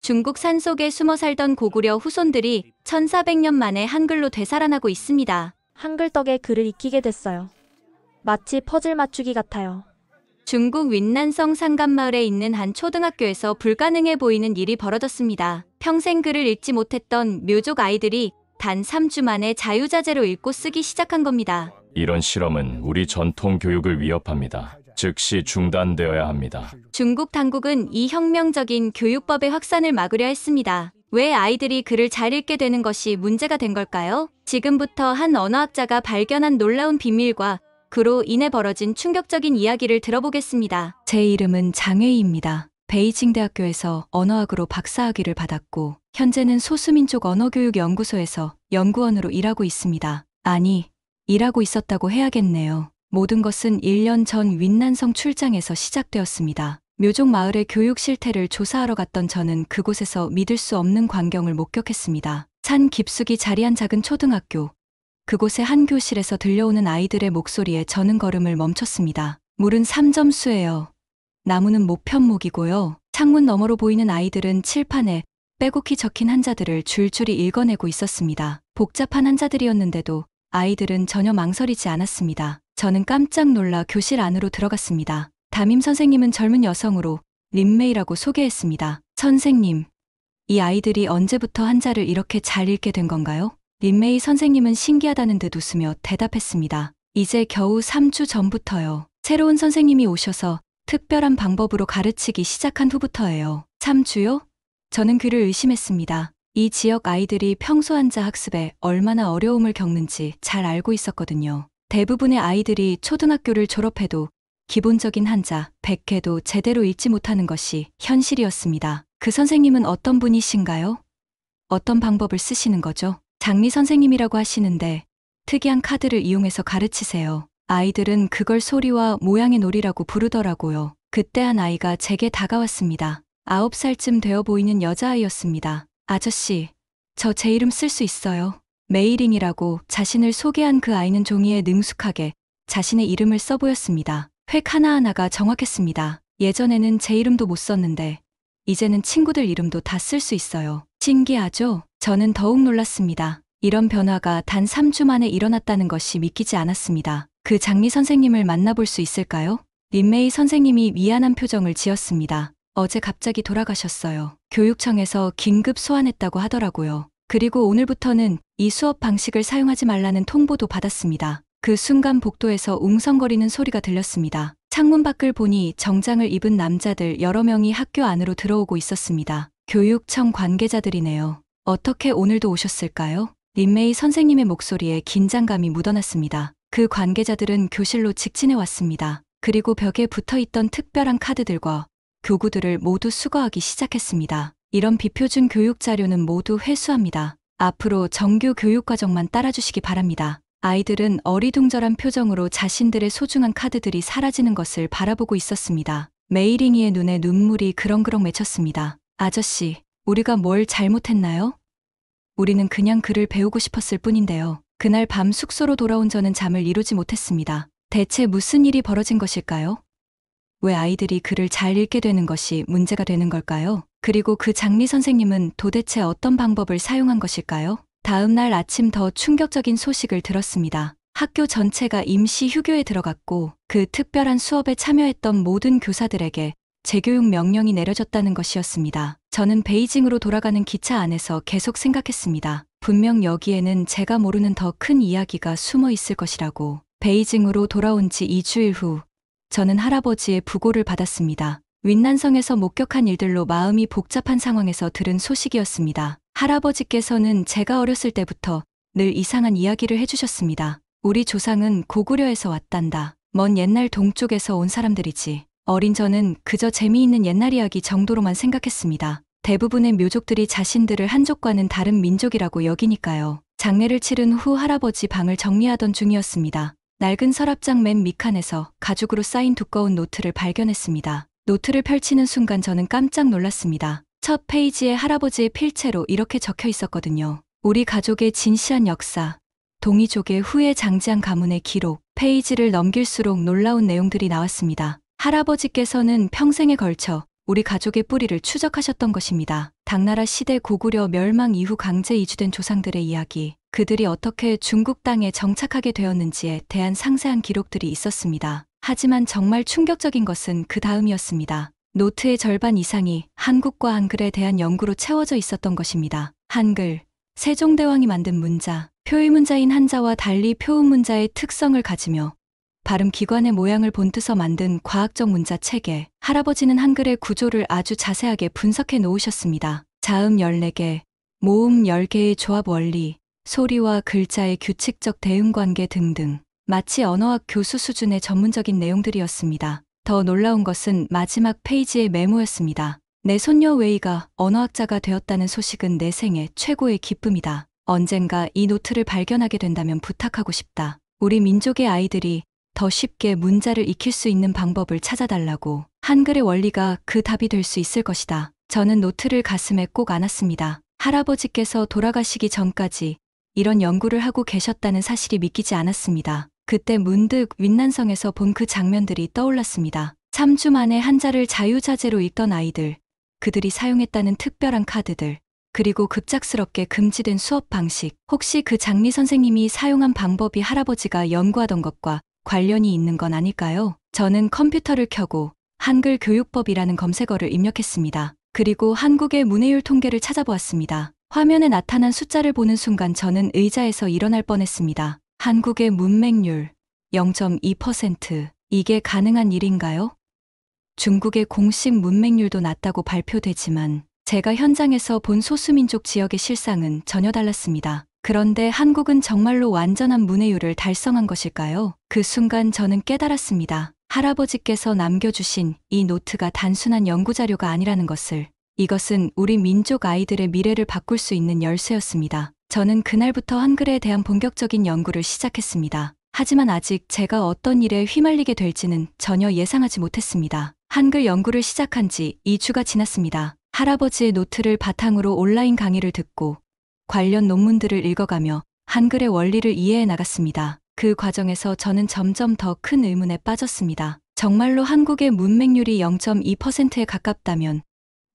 중국 산속에 숨어 살던 고구려 후손들이 1400년 만에 한글로 되살아나고 있습니다. 한글 덕에 글을 익히게 됐어요. 마치 퍼즐 맞추기 같아요. 중국 윈난성 상간마을에 있는 한 초등학교에서 불가능해 보이는 일이 벌어졌습니다. 평생 글을 읽지 못했던 묘족 아이들이 단 3주 만에 자유자재로 읽고 쓰기 시작한 겁니다. 이런 실험은 우리 전통 교육을 위협합니다. 즉시 중단되어야 합니다. 중국 당국은 이 혁명적인 교육법의 확산을 막으려 했습니다. 왜 아이들이 글을 잘 읽게 되는 것이 문제가 된 걸까요? 지금부터 한 언어학자가 발견한 놀라운 비밀과 그로 인해 벌어진 충격적인 이야기를 들어보겠습니다. 제 이름은 장웨이입니다. 베이징 대학교에서 언어학으로 박사학위를 받았고 현재는 소수민족 언어교육연구소에서 연구원으로 일하고 있습니다. 아니, 일하고 있었다고 해야겠네요. 모든 것은 1년 전 윈난성 출장에서 시작되었습니다. 묘족 마을의 교육 실태를 조사하러 갔던 저는 그곳에서 믿을 수 없는 광경을 목격했습니다. 산 깊숙이 자리한 작은 초등학교. 그곳의 한 교실에서 들려오는 아이들의 목소리에 저는 걸음을 멈췄습니다. 물은 3점수예요. 나무는 모편목이고요. 창문 너머로 보이는 아이들은 칠판에 빼곡히 적힌 한자들을 줄줄이 읽어내고 있었습니다. 복잡한 한자들이었는데도 아이들은 전혀 망설이지 않았습니다. 저는 깜짝 놀라 교실 안으로 들어갔습니다. 담임 선생님은 젊은 여성으로 린메이라고 소개했습니다. 선생님, 이 아이들이 언제부터 한자를 이렇게 잘 읽게 된 건가요? 린메이 선생님은 신기하다는 듯 웃으며 대답했습니다. 이제 겨우 3주 전부터요. 새로운 선생님이 오셔서 특별한 방법으로 가르치기 시작한 후부터예요. 3주요? 저는 그를 의심했습니다. 이 지역 아이들이 평소 한자 학습에 얼마나 어려움을 겪는지 잘 알고 있었거든요. 대부분의 아이들이 초등학교를 졸업해도 기본적인 한자 100개도 제대로 읽지 못하는 것이 현실이었습니다. 그 선생님은 어떤 분이신가요? 어떤 방법을 쓰시는 거죠? 장리 선생님이라고 하시는데 특이한 카드를 이용해서 가르치세요. 아이들은 그걸 소리와 모양의 놀이라고 부르더라고요. 그때 한 아이가 제게 다가왔습니다. 9살쯤 되어 보이는 여자아이였습니다. 아저씨, 저 제 이름 쓸 수 있어요? 메이링이라고 자신을 소개한 그 아이는 종이에 능숙하게 자신의 이름을 써 보였습니다. 획 하나하나가 정확했습니다. 예전에는 제 이름도 못 썼는데 이제는 친구들 이름도 다 쓸 수 있어요. 신기하죠? 저는 더욱 놀랐습니다. 이런 변화가 단 3주 만에 일어났다는 것이 믿기지 않았습니다. 그 장리 선생님을 만나볼 수 있을까요? 린메이 선생님이 미안한 표정을 지었습니다. 어제 갑자기 돌아가셨어요. 교육청에서 긴급 소환했다고 하더라고요. 그리고 오늘부터는 이 수업 방식을 사용하지 말라는 통보도 받았습니다. 그 순간 복도에서 웅성거리는 소리가 들렸습니다. 창문 밖을 보니 정장을 입은 남자들 여러 명이 학교 안으로 들어오고 있었습니다. 교육청 관계자들이네요. 어떻게 오늘도 오셨을까요? 린메이 선생님의 목소리에 긴장감이 묻어났습니다. 그 관계자들은 교실로 직진해 왔습니다. 그리고 벽에 붙어있던 특별한 카드들과 교구들을 모두 수거하기 시작했습니다. 이런 비표준 교육 자료는 모두 회수합니다. 앞으로 정규 교육과정만 따라주시기 바랍니다. 아이들은 어리둥절한 표정으로 자신들의 소중한 카드들이 사라지는 것을 바라보고 있었습니다. 메이링이의 눈에 눈물이 그렁그렁 맺혔습니다. 아저씨, 우리가 뭘 잘못했나요? 우리는 그냥 글을 배우고 싶었을 뿐인데요. 그날 밤 숙소로 돌아온 저는 잠을 이루지 못했습니다. 대체 무슨 일이 벌어진 것일까요? 왜 아이들이 글을 잘 읽게 되는 것이 문제가 되는 걸까요? 그리고 그 장리 선생님은 도대체 어떤 방법을 사용한 것일까요? 다음 날 아침 더 충격적인 소식을 들었습니다. 학교 전체가 임시 휴교에 들어갔고 그 특별한 수업에 참여했던 모든 교사들에게 재교육 명령이 내려졌다는 것이었습니다. 저는 베이징으로 돌아가는 기차 안에서 계속 생각했습니다. 분명 여기에는 제가 모르는 더 큰 이야기가 숨어 있을 것이라고. 베이징으로 돌아온 지 2주일 후 저는 할아버지의 부고를 받았습니다. 윈난성에서 목격한 일들로 마음이 복잡한 상황에서 들은 소식이었습니다. 할아버지께서는 제가 어렸을 때부터 늘 이상한 이야기를 해주셨습니다. 우리 조상은 고구려에서 왔단다. 먼 옛날 동쪽에서 온 사람들이지. 어린 저는 그저 재미있는 옛날 이야기 정도로만 생각했습니다. 대부분의 묘족들이 자신들을 한족과는 다른 민족이라고 여기니까요. 장례를 치른 후 할아버지 방을 정리하던 중이었습니다. 낡은 서랍장 맨 밑칸에서 가죽으로 쌓인 두꺼운 노트를 발견했습니다. 노트를 펼치는 순간 저는 깜짝 놀랐습니다. 첫 페이지에 할아버지의 필체로 이렇게 적혀 있었거든요. 우리 가족의 진시한 역사, 동이족의 후에 장지한 가문의 기록. 페이지를 넘길수록 놀라운 내용들이 나왔습니다. 할아버지께서는 평생에 걸쳐 우리 가족의 뿌리를 추적하셨던 것입니다. 당나라 시대 고구려 멸망 이후 강제 이주된 조상들의 이야기, 그들이 어떻게 중국 땅에 정착하게 되었는지에 대한 상세한 기록들이 있었습니다. 하지만 정말 충격적인 것은 그 다음이었습니다. 노트의 절반 이상이 한국과 한글에 대한 연구로 채워져 있었던 것입니다. 한글, 세종대왕이 만든 문자, 표의문자인 한자와 달리 표음문자의 특성을 가지며 발음 기관의 모양을 본뜨서 만든 과학적 문자 체계, 할아버지는 한글의 구조를 아주 자세하게 분석해 놓으셨습니다. 자음 14개, 모음 10개의 조합 원리, 소리와 글자의 규칙적 대응관계 등등, 마치 언어학 교수 수준의 전문적인 내용들이었습니다. 더 놀라운 것은 마지막 페이지의 메모였습니다. 내 손녀 웨이가 언어학자가 되었다는 소식은 내 생애 최고의 기쁨이다. 언젠가 이 노트를 발견하게 된다면 부탁하고 싶다. 우리 민족의 아이들이 더 쉽게 문자를 익힐 수 있는 방법을 찾아달라고. 한글의 원리가 그 답이 될 수 있을 것이다. 저는 노트를 가슴에 꼭 안았습니다. 할아버지께서 돌아가시기 전까지 이런 연구를 하고 계셨다는 사실이 믿기지 않았습니다. 그때 문득 윈난성에서 본 그 장면들이 떠올랐습니다. 3주 만에 한자를 자유자재로 읽던 아이들, 그들이 사용했다는 특별한 카드들, 그리고 급작스럽게 금지된 수업 방식. 혹시 그 장리 선생님이 사용한 방법이 할아버지가 연구하던 것과 관련이 있는 건 아닐까요? 저는 컴퓨터를 켜고 한글 교육법이라는 검색어를 입력했습니다. 그리고 한국의 문해율 통계를 찾아보았습니다. 화면에 나타난 숫자를 보는 순간 저는 의자에서 일어날 뻔했습니다. 한국의 문맹률 0.2%. 이게 가능한 일인가요? 중국의 공식 문맹률도 낮다고 발표되지만 제가 현장에서 본 소수민족 지역의 실상은 전혀 달랐습니다. 그런데 한국은 정말로 완전한 문해율을 달성한 것일까요? 그 순간 저는 깨달았습니다. 할아버지께서 남겨주신 이 노트가 단순한 연구자료가 아니라는 것을. 이것은 우리 민족 아이들의 미래를 바꿀 수 있는 열쇠였습니다. 저는 그날부터 한글에 대한 본격적인 연구를 시작했습니다. 하지만 아직 제가 어떤 일에 휘말리게 될지는 전혀 예상하지 못했습니다. 한글 연구를 시작한 지 2주가 지났습니다. 할아버지의 노트를 바탕으로 온라인 강의를 듣고 관련 논문들을 읽어가며 한글의 원리를 이해해 나갔습니다. 그 과정에서 저는 점점 더 큰 의문에 빠졌습니다. 정말로 한국의 문맹률이 0.2%에 가깝다면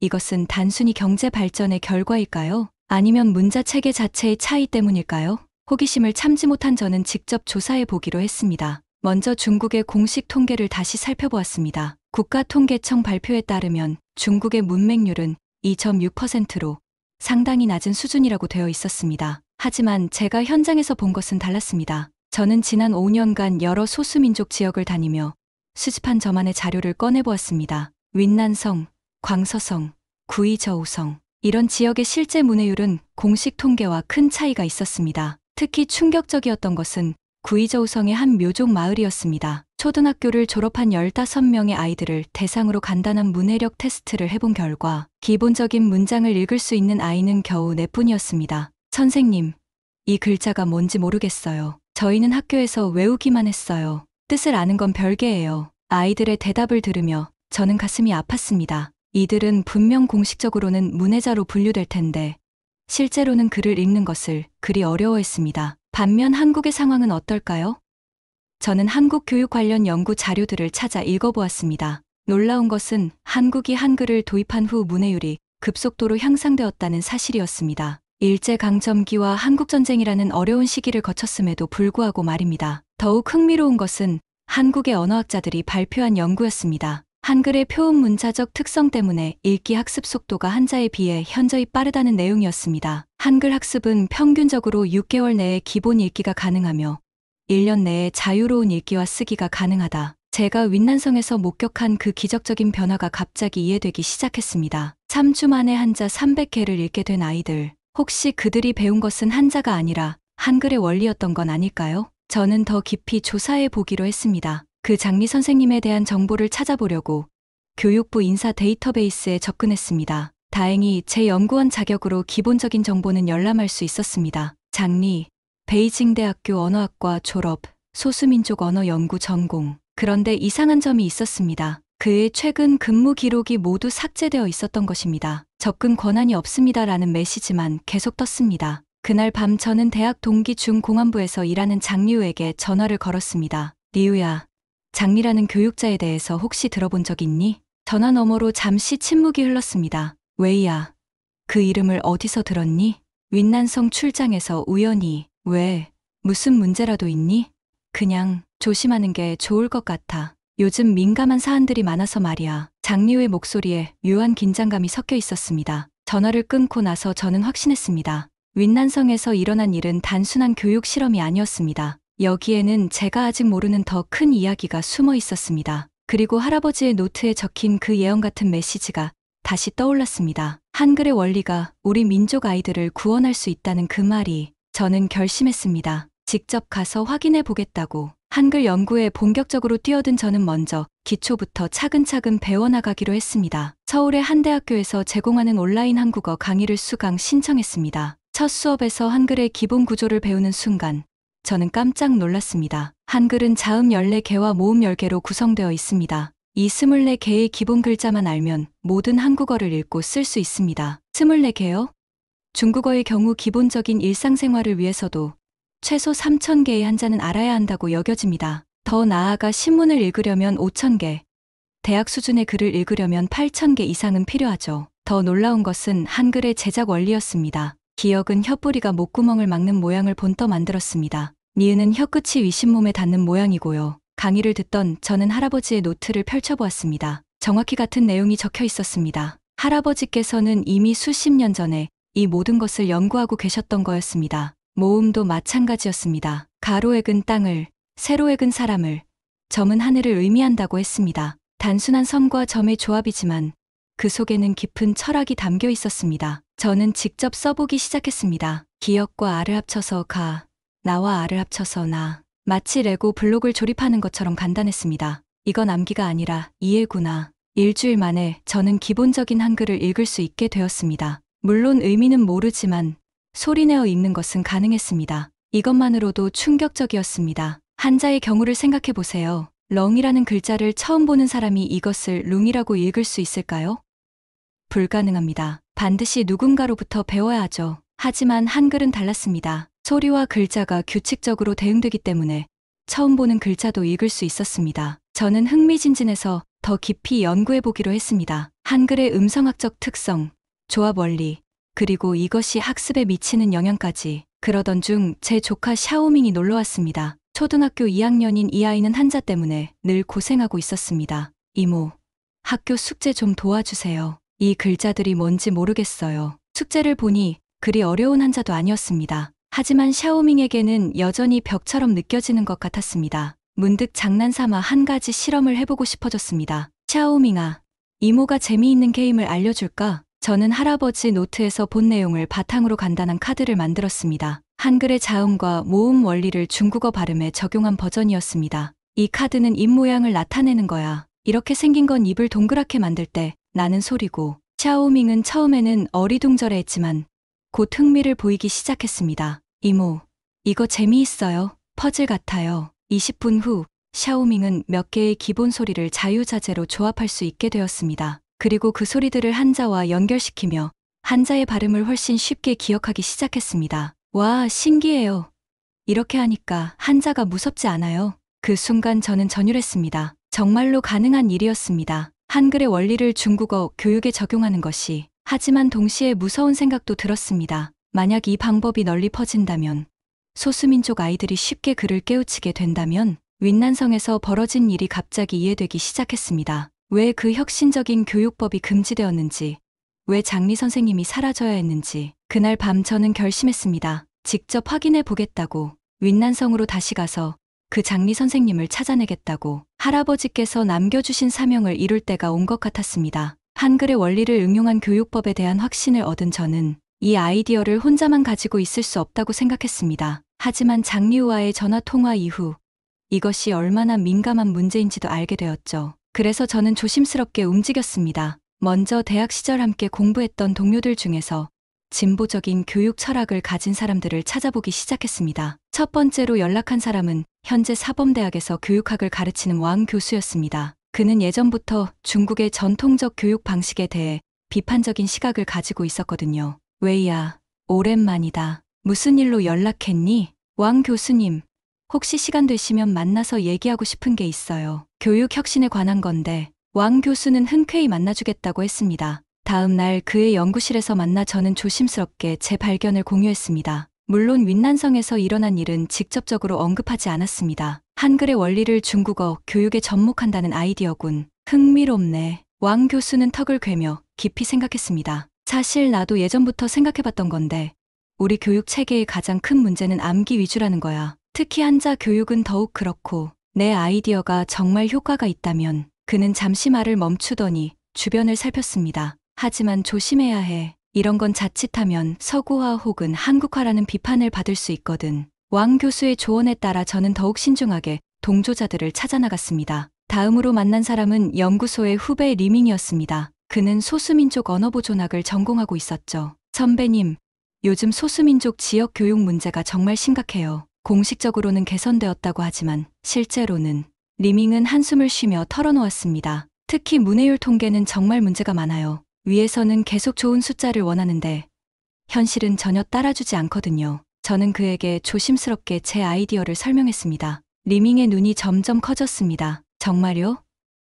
이것은 단순히 경제 발전의 결과일까요? 아니면 문자 체계 자체의 차이 때문일까요? 호기심을 참지 못한 저는 직접 조사해 보기로 했습니다. 먼저 중국의 공식 통계를 다시 살펴보았습니다. 국가통계청 발표에 따르면 중국의 문맹률은 2.6%로 상당히 낮은 수준이라고 되어 있었습니다. 하지만 제가 현장에서 본 것은 달랐습니다. 저는 지난 5년간 여러 소수민족 지역을 다니며 수집한 저만의 자료를 꺼내보았습니다. 윈난성, 광서성, 구이저우성, 이런 지역의 실제 문해율은 공식 통계와 큰 차이가 있었습니다. 특히 충격적이었던 것은 구이저우성의 한 묘족 마을이었습니다. 초등학교를 졸업한 15명의 아이들을 대상으로 간단한 문해력 테스트를 해본 결과 기본적인 문장을 읽을 수 있는 아이는 겨우 4뿐이었습니다. 선생님, 이 글자가 뭔지 모르겠어요. 저희는 학교에서 외우기만 했어요. 뜻을 아는 건 별개예요. 아이들의 대답을 들으며 저는 가슴이 아팠습니다. 이들은 분명 공식적으로는 문해자로 분류될 텐데 실제로는 글을 읽는 것을 그리 어려워했습니다. 반면 한국의 상황은 어떨까요? 저는 한국 교육 관련 연구 자료들을 찾아 읽어보았습니다. 놀라운 것은 한국이 한글을 도입한 후 문해율이 급속도로 향상되었다는 사실이었습니다. 일제강점기와 한국전쟁이라는 어려운 시기를 거쳤음에도 불구하고 말입니다. 더욱 흥미로운 것은 한국의 언어학자들이 발표한 연구였습니다. 한글의 표음 문자적 특성 때문에 읽기 학습 속도가 한자에 비해 현저히 빠르다는 내용이었습니다. 한글 학습은 평균적으로 6개월 내에 기본 읽기가 가능하며 1년 내에 자유로운 읽기와 쓰기가 가능하다. 제가 윈난성에서 목격한 그 기적적인 변화가 갑자기 이해되기 시작했습니다. 3주 만에 한자 300개를 읽게 된 아이들. 혹시 그들이 배운 것은 한자가 아니라 한글의 원리였던 건 아닐까요? 저는 더 깊이 조사해 보기로 했습니다. 그 장리 선생님에 대한 정보를 찾아보려고 교육부 인사 데이터베이스에 접근했습니다. 다행히 제 연구원 자격으로 기본적인 정보는 열람할 수 있었습니다. 장리, 베이징대학교 언어학과 졸업, 소수민족 언어 연구 전공. 그런데 이상한 점이 있었습니다. 그의 최근 근무 기록이 모두 삭제되어 있었던 것입니다. 접근 권한이 없습니다라는 메시지만 계속 떴습니다. 그날 밤 저는 대학 동기 중 공안부에서 일하는 장리우에게 전화를 걸었습니다. 리우야, 장리라는 교육자에 대해서 혹시 들어본 적 있니? 전화 너머로 잠시 침묵이 흘렀습니다. 웨이야, 그 이름을 어디서 들었니? 윈난성 출장에서 우연히. 왜? 무슨 문제라도 있니? 그냥 조심하는 게 좋을 것 같아. 요즘 민감한 사안들이 많아서 말이야. 장미우의 목소리에 묘한 긴장감이 섞여 있었습니다. 전화를 끊고 나서 저는 확신했습니다. 윈난성에서 일어난 일은 단순한 교육 실험이 아니었습니다. 여기에는 제가 아직 모르는 더 큰 이야기가 숨어 있었습니다. 그리고 할아버지의 노트에 적힌 그 예언 같은 메시지가 다시 떠올랐습니다. 한글의 원리가 우리 민족 아이들을 구원할 수 있다는 그 말이. 저는 결심했습니다. 직접 가서 확인해 보겠다고. 한글 연구에 본격적으로 뛰어든 저는 먼저 기초부터 차근차근 배워나가기로 했습니다. 서울의 한 대학교에서 제공하는 온라인 한국어 강의를 수강 신청했습니다. 첫 수업에서 한글의 기본 구조를 배우는 순간 저는 깜짝 놀랐습니다. 한글은 자음 14개와 모음 10개로 구성되어 있습니다. 이 24개의 기본 글자만 알면 모든 한국어를 읽고 쓸 수 있습니다. 24개요? 중국어의 경우 기본적인 일상생활을 위해서도 최소 3,000개의 한자는 알아야 한다고 여겨집니다. 더 나아가 신문을 읽으려면 5,000개, 대학 수준의 글을 읽으려면 8,000개 이상은 필요하죠. 더 놀라운 것은 한글의 제작 원리였습니다. 기역은 혀뿌리가 목구멍을 막는 모양을 본떠 만들었습니다. 니은은 혀끝이 윗잇몸에 닿는 모양이고요. 강의를 듣던 저는 할아버지의 노트를 펼쳐보았습니다. 정확히 같은 내용이 적혀 있었습니다. 할아버지께서는 이미 수십 년 전에 이 모든 것을 연구하고 계셨던 거였습니다. 모음도 마찬가지였습니다. 가로액은 땅을, 세로액은 사람을, 점은 하늘을 의미한다고 했습니다. 단순한 선과 점의 조합이지만 그 속에는 깊은 철학이 담겨 있었습니다. 저는 직접 써보기 시작했습니다. 기역과 아를 합쳐서 가, 나와 아를 합쳐서 나. 마치 레고 블록을 조립하는 것처럼 간단했습니다. 이건 암기가 아니라 이해구나. 일주일 만에 저는 기본적인 한글을 읽을 수 있게 되었습니다. 물론 의미는 모르지만 소리내어 읽는 것은 가능했습니다. 이것만으로도 충격적이었습니다. 한자의 경우를 생각해 보세요. 렁이라는 글자를 처음 보는 사람이 이것을 룽이라고 읽을 수 있을까요? 불가능합니다. 반드시 누군가로부터 배워야 하죠. 하지만 한글은 달랐습니다. 소리와 글자가 규칙적으로 대응되기 때문에 처음 보는 글자도 읽을 수 있었습니다. 저는 흥미진진해서 더 깊이 연구해 보기로 했습니다. 한글의 음성학적 특성, 조합 원리, 그리고 이것이 학습에 미치는 영향까지. 그러던 중 제 조카 샤오밍이 놀러왔습니다. 초등학교 2학년인 이 아이는 한자 때문에 늘 고생하고 있었습니다. 이모, 학교 숙제 좀 도와주세요. 이 글자들이 뭔지 모르겠어요. 숙제를 보니 그리 어려운 한자도 아니었습니다. 하지만 샤오밍에게는 여전히 벽처럼 느껴지는 것 같았습니다. 문득 장난삼아 한 가지 실험을 해보고 싶어졌습니다. 샤오밍아, 이모가 재미있는 게임을 알려줄까? 저는 할아버지 노트에서 본 내용을 바탕으로 간단한 카드를 만들었습니다. 한글의 자음과 모음 원리를 중국어 발음에 적용한 버전이었습니다. 이 카드는 입 모양을 나타내는 거야. 이렇게 생긴 건 입을 동그랗게 만들 때 나는 소리고, 샤오밍은 처음에는 어리둥절해했지만 곧 흥미를 보이기 시작했습니다. 이모, 이거 재미있어요. 퍼즐 같아요. 20분 후 샤오밍은 몇 개의 기본 소리를 자유자재로 조합할 수 있게 되었습니다. 그리고 그 소리들을 한자와 연결시키며 한자의 발음을 훨씬 쉽게 기억하기 시작했습니다. 와, 신기해요. 이렇게 하니까 한자가 무섭지 않아요. 그 순간 저는 전율했습니다. 정말로 가능한 일이었습니다. 한글의 원리를 중국어 교육에 적용하는 것이. 하지만 동시에 무서운 생각도 들었습니다. 만약 이 방법이 널리 퍼진다면, 소수민족 아이들이 쉽게 글을 깨우치게 된다면, 윈난성에서 벌어진 일이 갑자기 이해되기 시작했습니다. 왜 그 혁신적인 교육법이 금지되었는지, 왜 장리 선생님이 사라져야 했는지. 그날 밤 저는 결심했습니다. 직접 확인해 보겠다고. 윈난성으로 다시 가서 그 장리 선생님을 찾아내겠다고. 할아버지께서 남겨주신 사명을 이룰 때가 온 것 같았습니다. 한글의 원리를 응용한 교육법에 대한 확신을 얻은 저는 이 아이디어를 혼자만 가지고 있을 수 없다고 생각했습니다. 하지만 장리우와의 전화 통화 이후 이것이 얼마나 민감한 문제인지도 알게 되었죠. 그래서 저는 조심스럽게 움직였습니다. 먼저 대학 시절 함께 공부했던 동료들 중에서 진보적인 교육 철학을 가진 사람들을 찾아보기 시작했습니다. 첫 번째로 연락한 사람은 현재 사범대학에서 교육학을 가르치는 왕 교수였습니다. 그는 예전부터 중국의 전통적 교육 방식에 대해 비판적인 시각을 가지고 있었거든요. 웨이야, 오랜만이다. 무슨 일로 연락했니? 왕 교수님, 혹시 시간 되시면 만나서 얘기하고 싶은 게 있어요. 교육 혁신에 관한 건데 왕 교수는 흔쾌히 만나주겠다고 했습니다. 다음 날 그의 연구실에서 만나 저는 조심스럽게 제 발견을 공유했습니다. 물론 윈난성에서 일어난 일은 직접적으로 언급하지 않았습니다. 한글의 원리를 중국어 교육에 접목한다는 아이디어군. 흥미롭네. 왕 교수는 턱을 괴며 깊이 생각했습니다. 사실 나도 예전부터 생각해봤던 건데 우리 교육 체계의 가장 큰 문제는 암기 위주라는 거야. 특히 한자 교육은 더욱 그렇고 내 아이디어가 정말 효과가 있다면 그는 잠시 말을 멈추더니 주변을 살폈습니다. 하지만 조심해야 해. 이런 건 자칫하면 서구화 혹은 한국화라는 비판을 받을 수 있거든. 왕 교수의 조언에 따라 저는 더욱 신중하게 동조자들을 찾아 나갔습니다. 다음으로 만난 사람은 연구소의 후배 리밍이었습니다. 그는 소수민족 언어보존학을 전공하고 있었죠. 선배님, 요즘 소수민족 지역 교육 문제가 정말 심각해요. 공식적으로는 개선되었다고 하지만 실제로는 리밍은 한숨을 쉬며 털어놓았습니다. 특히 문해율 통계는 정말 문제가 많아요. 위에서는 계속 좋은 숫자를 원하는데 현실은 전혀 따라주지 않거든요. 저는 그에게 조심스럽게 제 아이디어를 설명했습니다. 리밍의 눈이 점점 커졌습니다. 정말요?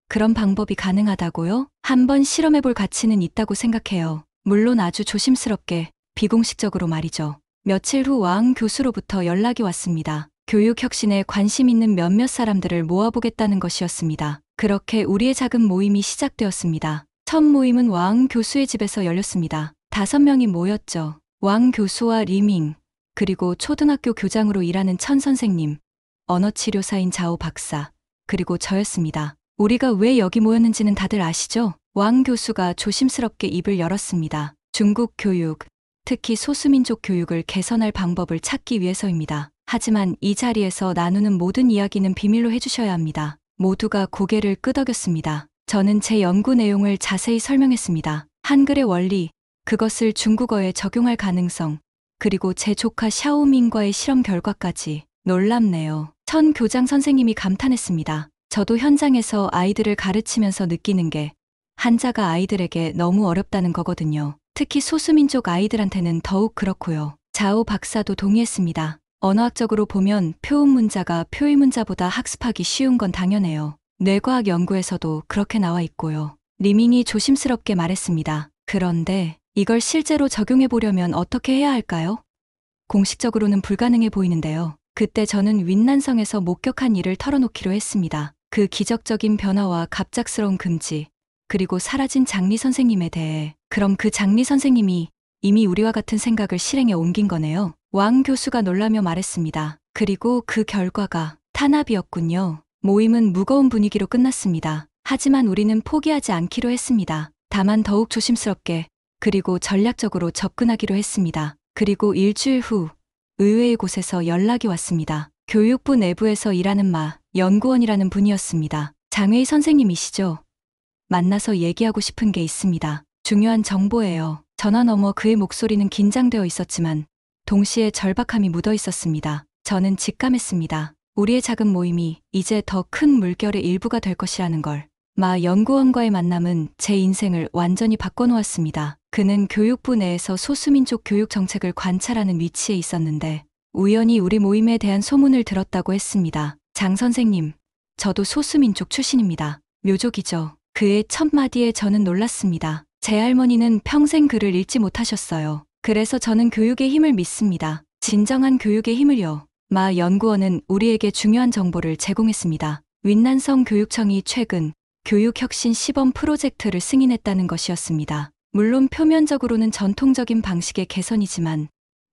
그런 방법이 가능하다고요? 한번 실험해볼 가치는 있다고 생각해요. 물론 아주 조심스럽게, 비공식적으로 말이죠. 며칠 후 왕 교수로부터 연락이 왔습니다. 교육 혁신에 관심 있는 몇몇 사람들을 모아보겠다는 것이었습니다. 그렇게 우리의 작은 모임이 시작되었습니다. 첫 모임은 왕 교수의 집에서 열렸습니다. 5명이 모였죠. 왕 교수와 리밍, 그리고 초등학교 교장으로 일하는 천 선생님, 언어치료사인 자오 박사, 그리고 저였습니다. 우리가 왜 여기 모였는지는 다들 아시죠? 왕 교수가 조심스럽게 입을 열었습니다. 중국 교육, 특히 소수민족 교육을 개선할 방법을 찾기 위해서입니다. 하지만 이 자리에서 나누는 모든 이야기는 비밀로 해주셔야 합니다. 모두가 고개를 끄덕였습니다. 저는 제 연구 내용을 자세히 설명했습니다. 한글의 원리, 그것을 중국어에 적용할 가능성, 그리고 제 조카 샤오밍과의 실험 결과까지. 놀랍네요. 천 교장 선생님이 감탄했습니다. 저도 현장에서 아이들을 가르치면서 느끼는 게 한자가 아이들에게 너무 어렵다는 거거든요. 특히 소수민족 아이들한테는 더욱 그렇고요. 자오 박사도 동의했습니다. 언어학적으로 보면 표음문자가 표의문자보다 학습하기 쉬운 건 당연해요. 뇌과학 연구에서도 그렇게 나와 있고요. 리밍이 조심스럽게 말했습니다. 그런데 이걸 실제로 적용해 보려면 어떻게 해야 할까요? 공식적으로는 불가능해 보이는데요. 그때 저는 윈난성에서 목격한 일을 털어놓기로 했습니다. 그 기적적인 변화와 갑작스러운 금지, 그리고 사라진 장리 선생님에 대해. 그럼 그 장리 선생님이 이미 우리와 같은 생각을 실행에 옮긴 거네요. 왕 교수가 놀라며 말했습니다. 그리고 그 결과가 탄압이었군요. 모임은 무거운 분위기로 끝났습니다. 하지만 우리는 포기하지 않기로 했습니다. 다만 더욱 조심스럽게, 그리고 전략적으로 접근하기로 했습니다. 그리고 일주일 후 의외의 곳에서 연락이 왔습니다. 교육부 내부에서 일하는 연구원이라는 분이었습니다. 장회의 선생님이시죠? 만나서 얘기하고 싶은 게 있습니다. 중요한 정보예요. 전화 너머 그의 목소리는 긴장되어 있었지만 동시에 절박함이 묻어 있었습니다. 저는 직감했습니다. 우리의 작은 모임이 이제 더 큰 물결의 일부가 될 것이라는 걸. 연구원과의 만남은 제 인생을 완전히 바꿔놓았습니다. 그는 교육부 내에서 소수민족 교육 정책을 관찰하는 위치에 있었는데 우연히 우리 모임에 대한 소문을 들었다고 했습니다. 장 선생님, 저도 소수민족 출신입니다. 묘족이죠. 그의 첫 마디에 저는 놀랐습니다. 제 할머니는 평생 글을 읽지 못하셨어요. 그래서 저는 교육의 힘을 믿습니다. 진정한 교육의 힘을요. 연구원은 우리에게 중요한 정보를 제공했습니다. 윈난성 교육청이 최근 교육혁신 시범 프로젝트를 승인했다는 것이었습니다. 물론 표면적으로는 전통적인 방식의 개선이지만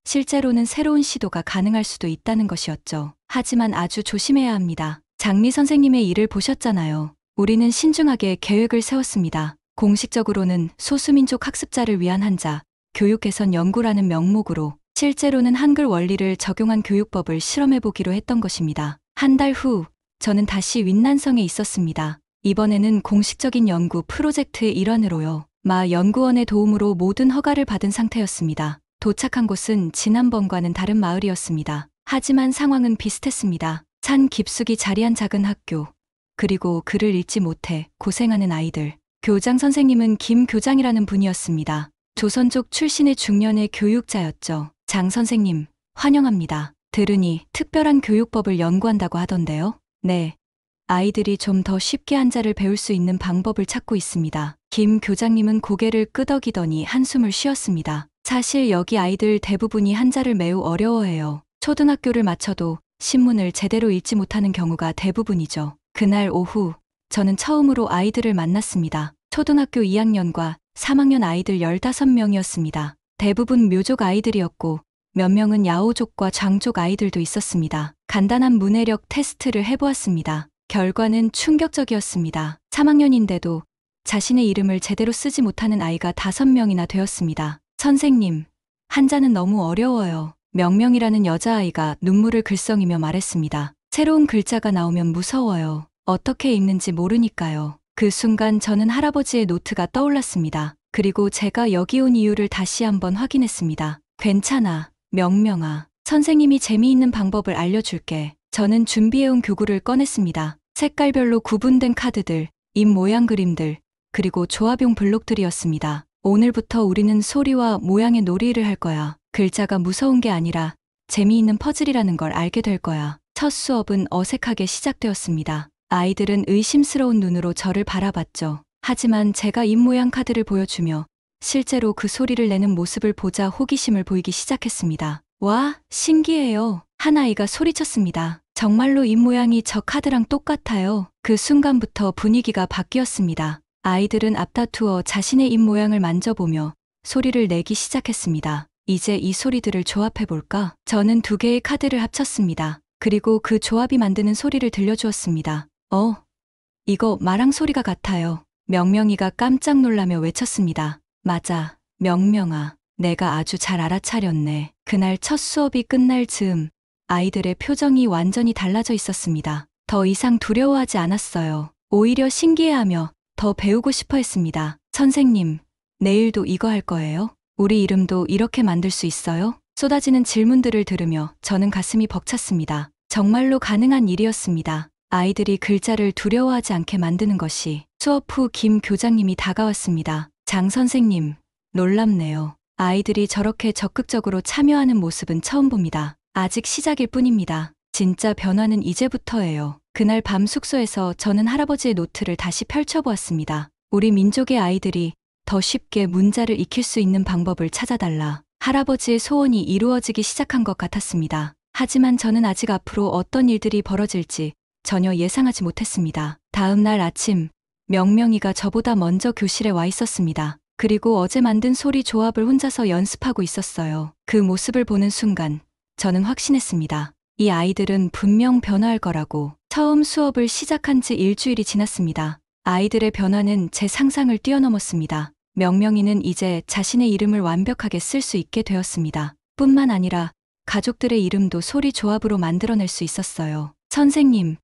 실제로는 새로운 시도가 가능할 수도 있다는 것이었죠. 하지만 아주 조심해야 합니다. 장리 선생님의 일을 보셨잖아요. 우리는 신중하게 계획을 세웠습니다. 공식적으로는 소수민족 학습자를 위한 한자, 교육 개선 연구라는 명목으로 실제로는 한글 원리를 적용한 교육법을 실험해보기로 했던 것입니다. 한 달 후, 저는 다시 윈난성에 있었습니다. 이번에는 공식적인 연구 프로젝트의 일환으로요. 연구원의 도움으로 모든 허가를 받은 상태였습니다. 도착한 곳은 지난번과는 다른 마을이었습니다. 하지만 상황은 비슷했습니다. 산 깊숙이 자리한 작은 학교, 그리고 글을 읽지 못해 고생하는 아이들. 교장 선생님은 김 교장이라는 분이었습니다. 조선족 출신의 중년의 교육자였죠. 장 선생님, 환영합니다. 들으니 특별한 교육법을 연구한다고 하던데요. 네. 아이들이 좀 더 쉽게 한자를 배울 수 있는 방법을 찾고 있습니다. 김 교장님은 고개를 끄덕이더니 한숨을 쉬었습니다. 사실 여기 아이들 대부분이 한자를 매우 어려워해요. 초등학교를 마쳐도 신문을 제대로 읽지 못하는 경우가 대부분이죠. 그날 오후 저는 처음으로 아이들을 만났습니다. 초등학교 2학년과 3학년 아이들 15명이었습니다. 대부분 묘족 아이들이었고 몇 명은 야오족과 장족 아이들도 있었습니다. 간단한 문해력 테스트를 해보았습니다. 결과는 충격적이었습니다. 3학년인데도 자신의 이름을 제대로 쓰지 못하는 아이가 5명이나 되었습니다. 선생님, 한자는 너무 어려워요. 명명이라는 여자아이가 눈물을 글썽이며 말했습니다. 새로운 글자가 나오면 무서워요. 어떻게 읽는지 모르니까요. 그 순간 저는 할아버지의 노트가 떠올랐습니다. 그리고 제가 여기 온 이유를 다시 한번 확인했습니다. 괜찮아, 명명아. 선생님이 재미있는 방법을 알려줄게. 저는 준비해온 교구를 꺼냈습니다. 색깔별로 구분된 카드들, 입 모양 그림들, 그리고 조합용 블록들이었습니다. 오늘부터 우리는 소리와 모양의 놀이를 할 거야. 글자가 무서운 게 아니라 재미있는 퍼즐이라는 걸 알게 될 거야. 첫 수업은 어색하게 시작되었습니다. 아이들은 의심스러운 눈으로 저를 바라봤죠. 하지만 제가 입 모양 카드를 보여주며 실제로 그 소리를 내는 모습을 보자 호기심을 보이기 시작했습니다. 와, 신기해요. 한 아이가 소리쳤습니다. 정말로 입 모양이 저 카드랑 똑같아요. 그 순간부터 분위기가 바뀌었습니다. 아이들은 앞다투어 자신의 입 모양을 만져보며 소리를 내기 시작했습니다. 이제 이 소리들을 조합해볼까? 저는 2개의 카드를 합쳤습니다. 그리고 그 조합이 만드는 소리를 들려주었습니다. 이거 마랑 소리가 같아요. 명명이가 깜짝 놀라며 외쳤습니다. 맞아, 명명아. 내가 아주 잘 알아차렸네. 그날 첫 수업이 끝날 즈음 아이들의 표정이 완전히 달라져 있었습니다. 더 이상 두려워하지 않았어요. 오히려 신기해하며 더 배우고 싶어 했습니다. 선생님, 내일도 이거 할 거예요? 우리 이름도 이렇게 만들 수 있어요? 쏟아지는 질문들을 들으며 저는 가슴이 벅찼습니다. 정말로 가능한 일이었습니다. 아이들이 글자를 두려워하지 않게 만드는 것이. 수업 후 김 교장님이 다가왔습니다. 장 선생님, 놀랍네요. 아이들이 저렇게 적극적으로 참여하는 모습은 처음 봅니다. 아직 시작일 뿐입니다. 진짜 변화는 이제부터예요. 그날 밤 숙소에서 저는 할아버지의 노트를 다시 펼쳐보았습니다. 우리 민족의 아이들이 더 쉽게 문자를 익힐 수 있는 방법을 찾아달라. 할아버지의 소원이 이루어지기 시작한 것 같았습니다. 하지만 저는 아직 앞으로 어떤 일들이 벌어질지 전혀 예상하지 못했습니다. 다음 날 아침, 명명이가 저보다 먼저 교실에 와 있었습니다. 그리고 어제 만든 소리 조합을 혼자서 연습하고 있었어요. 그 모습을 보는 순간 저는 확신했습니다. 이 아이들은 분명 변화할 거라고. 처음 수업을 시작한 지 일주일이 지났습니다. 아이들의 변화는 제 상상을 뛰어넘었습니다. 명명이는 이제 자신의 이름을 완벽하게 쓸 수 있게 되었습니다. 뿐만 아니라 가족들의 이름도 소리 조합으로 만들어낼 수 있었어요. 선생님,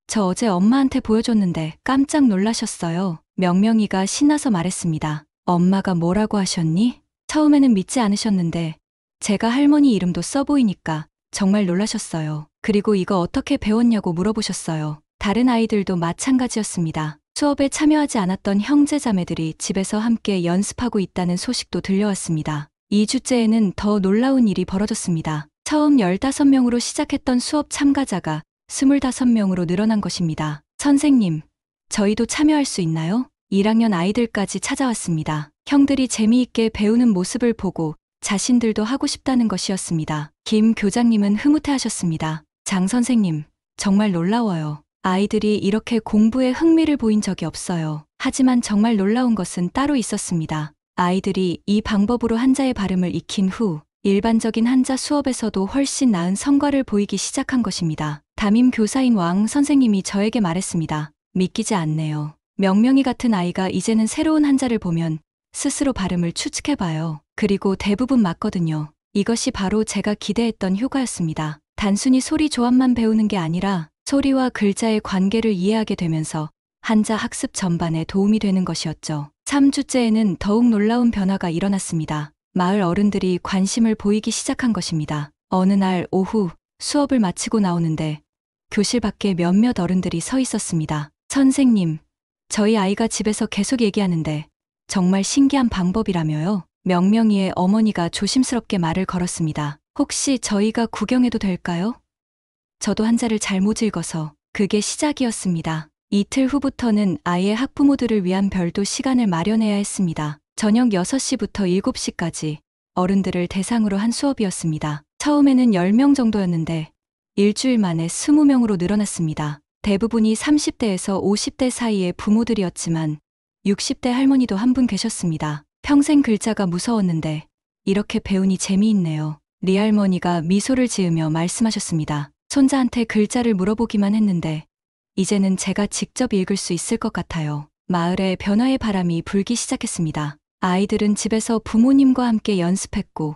저 어제 엄마한테 보여줬는데 깜짝 놀라셨어요. 명명이가 신나서 말했습니다. 엄마가 뭐라고 하셨니? 처음에는 믿지 않으셨는데 제가 할머니 이름도 써 보이니까 정말 놀라셨어요. 그리고 이거 어떻게 배웠냐고 물어보셨어요. 다른 아이들도 마찬가지였습니다. 수업에 참여하지 않았던 형제자매들이 집에서 함께 연습하고 있다는 소식도 들려왔습니다. 2주째에는 더 놀라운 일이 벌어졌습니다. 처음 15명으로 시작했던 수업 참가자가 25명으로 늘어난 것입니다. 선생님, 저희도 참여할 수 있나요? 1학년 아이들까지 찾아왔습니다. 형들이 재미있게 배우는 모습을 보고 자신들도 하고 싶다는 것이었습니다. 김 교장님은 흐뭇해하셨습니다. 장 선생님, 정말 놀라워요. 아이들이 이렇게 공부에 흥미를 보인 적이 없어요. 하지만 정말 놀라운 것은 따로 있었습니다. 아이들이 이 방법으로 한자의 발음을 익힌 후 일반적인 한자 수업에서도 훨씬 나은 성과를 보이기 시작한 것입니다. 담임 교사인 왕 선생님이 저에게 말했습니다. 믿기지 않네요. 명명이 같은 아이가 이제는 새로운 한자를 보면 스스로 발음을 추측해봐요. 그리고 대부분 맞거든요. 이것이 바로 제가 기대했던 효과였습니다. 단순히 소리 조합만 배우는 게 아니라 소리와 글자의 관계를 이해하게 되면서 한자 학습 전반에 도움이 되는 것이었죠. 3주째에는 더욱 놀라운 변화가 일어났습니다. 마을 어른들이 관심을 보이기 시작한 것입니다. 어느 날 오후 수업을 마치고 나오는데 교실 밖에 몇몇 어른들이 서 있었습니다. 선생님, 저희 아이가 집에서 계속 얘기하는데 정말 신기한 방법이라며요. 명명이의 어머니가 조심스럽게 말을 걸었습니다. 혹시 저희가 구경해도 될까요? 저도 한자를 잘 못 읽어서. 그게 시작이었습니다. 이틀 후부터는 아이의 학부모들을 위한 별도 시간을 마련해야 했습니다. 저녁 6시부터 7시까지 어른들을 대상으로 한 수업이었습니다. 처음에는 10명 정도였는데 일주일 만에 20명으로 늘어났습니다. 대부분이 30대에서 50대 사이의 부모들이었지만 60대 할머니도 한 분 계셨습니다. 평생 글자가 무서웠는데 이렇게 배우니 재미있네요. 리할머니가 미소를 지으며 말씀하셨습니다. 손자한테 글자를 물어보기만 했는데 이제는 제가 직접 읽을 수 있을 것 같아요. 마을에 변화의 바람이 불기 시작했습니다. 아이들은 집에서 부모님과 함께 연습했고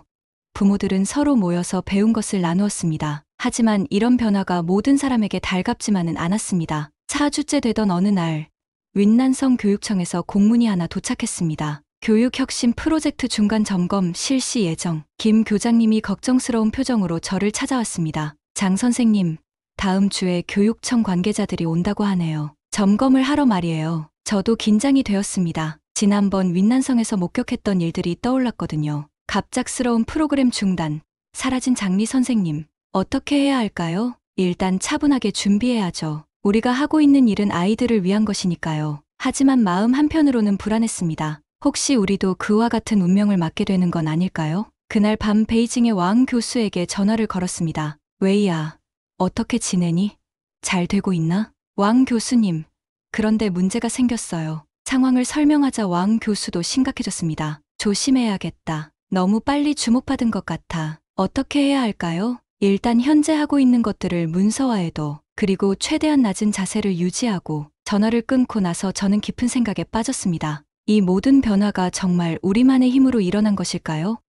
부모들은 서로 모여서 배운 것을 나누었습니다. 하지만 이런 변화가 모든 사람에게 달갑지만은 않았습니다. 4주째 되던 어느 날 윈난성 교육청에서 공문이 하나 도착했습니다. 교육혁신 프로젝트 중간 점검 실시 예정. 김 교장님이 걱정스러운 표정으로 저를 찾아왔습니다. 장 선생님, 다음 주에 교육청 관계자들이 온다고 하네요. 점검을 하러 말이에요. 저도 긴장이 되었습니다. 지난번 윈난성에서 목격했던 일들이 떠올랐거든요. 갑작스러운 프로그램 중단, 사라진 장리 선생님. 어떻게 해야 할까요? 일단 차분하게 준비해야죠. 우리가 하고 있는 일은 아이들을 위한 것이니까요. 하지만 마음 한편으로는 불안했습니다. 혹시 우리도 그와 같은 운명을 맞게 되는 건 아닐까요? 그날 밤 베이징의 왕 교수에게 전화를 걸었습니다. 웨이야, 어떻게 지내니? 잘 되고 있나? 왕 교수님, 그런데 문제가 생겼어요. 상황을 설명하자 왕 교수도 심각해졌습니다. 조심해야겠다. 너무 빨리 주목받은 것 같아. 어떻게 해야 할까요? 일단 현재 하고 있는 것들을 문서화해도, 그리고 최대한 낮은 자세를 유지하고. 전화를 끊고 나서 저는 깊은 생각에 빠졌습니다. 이 모든 변화가 정말 우리만의 힘으로 일어난 것일까요?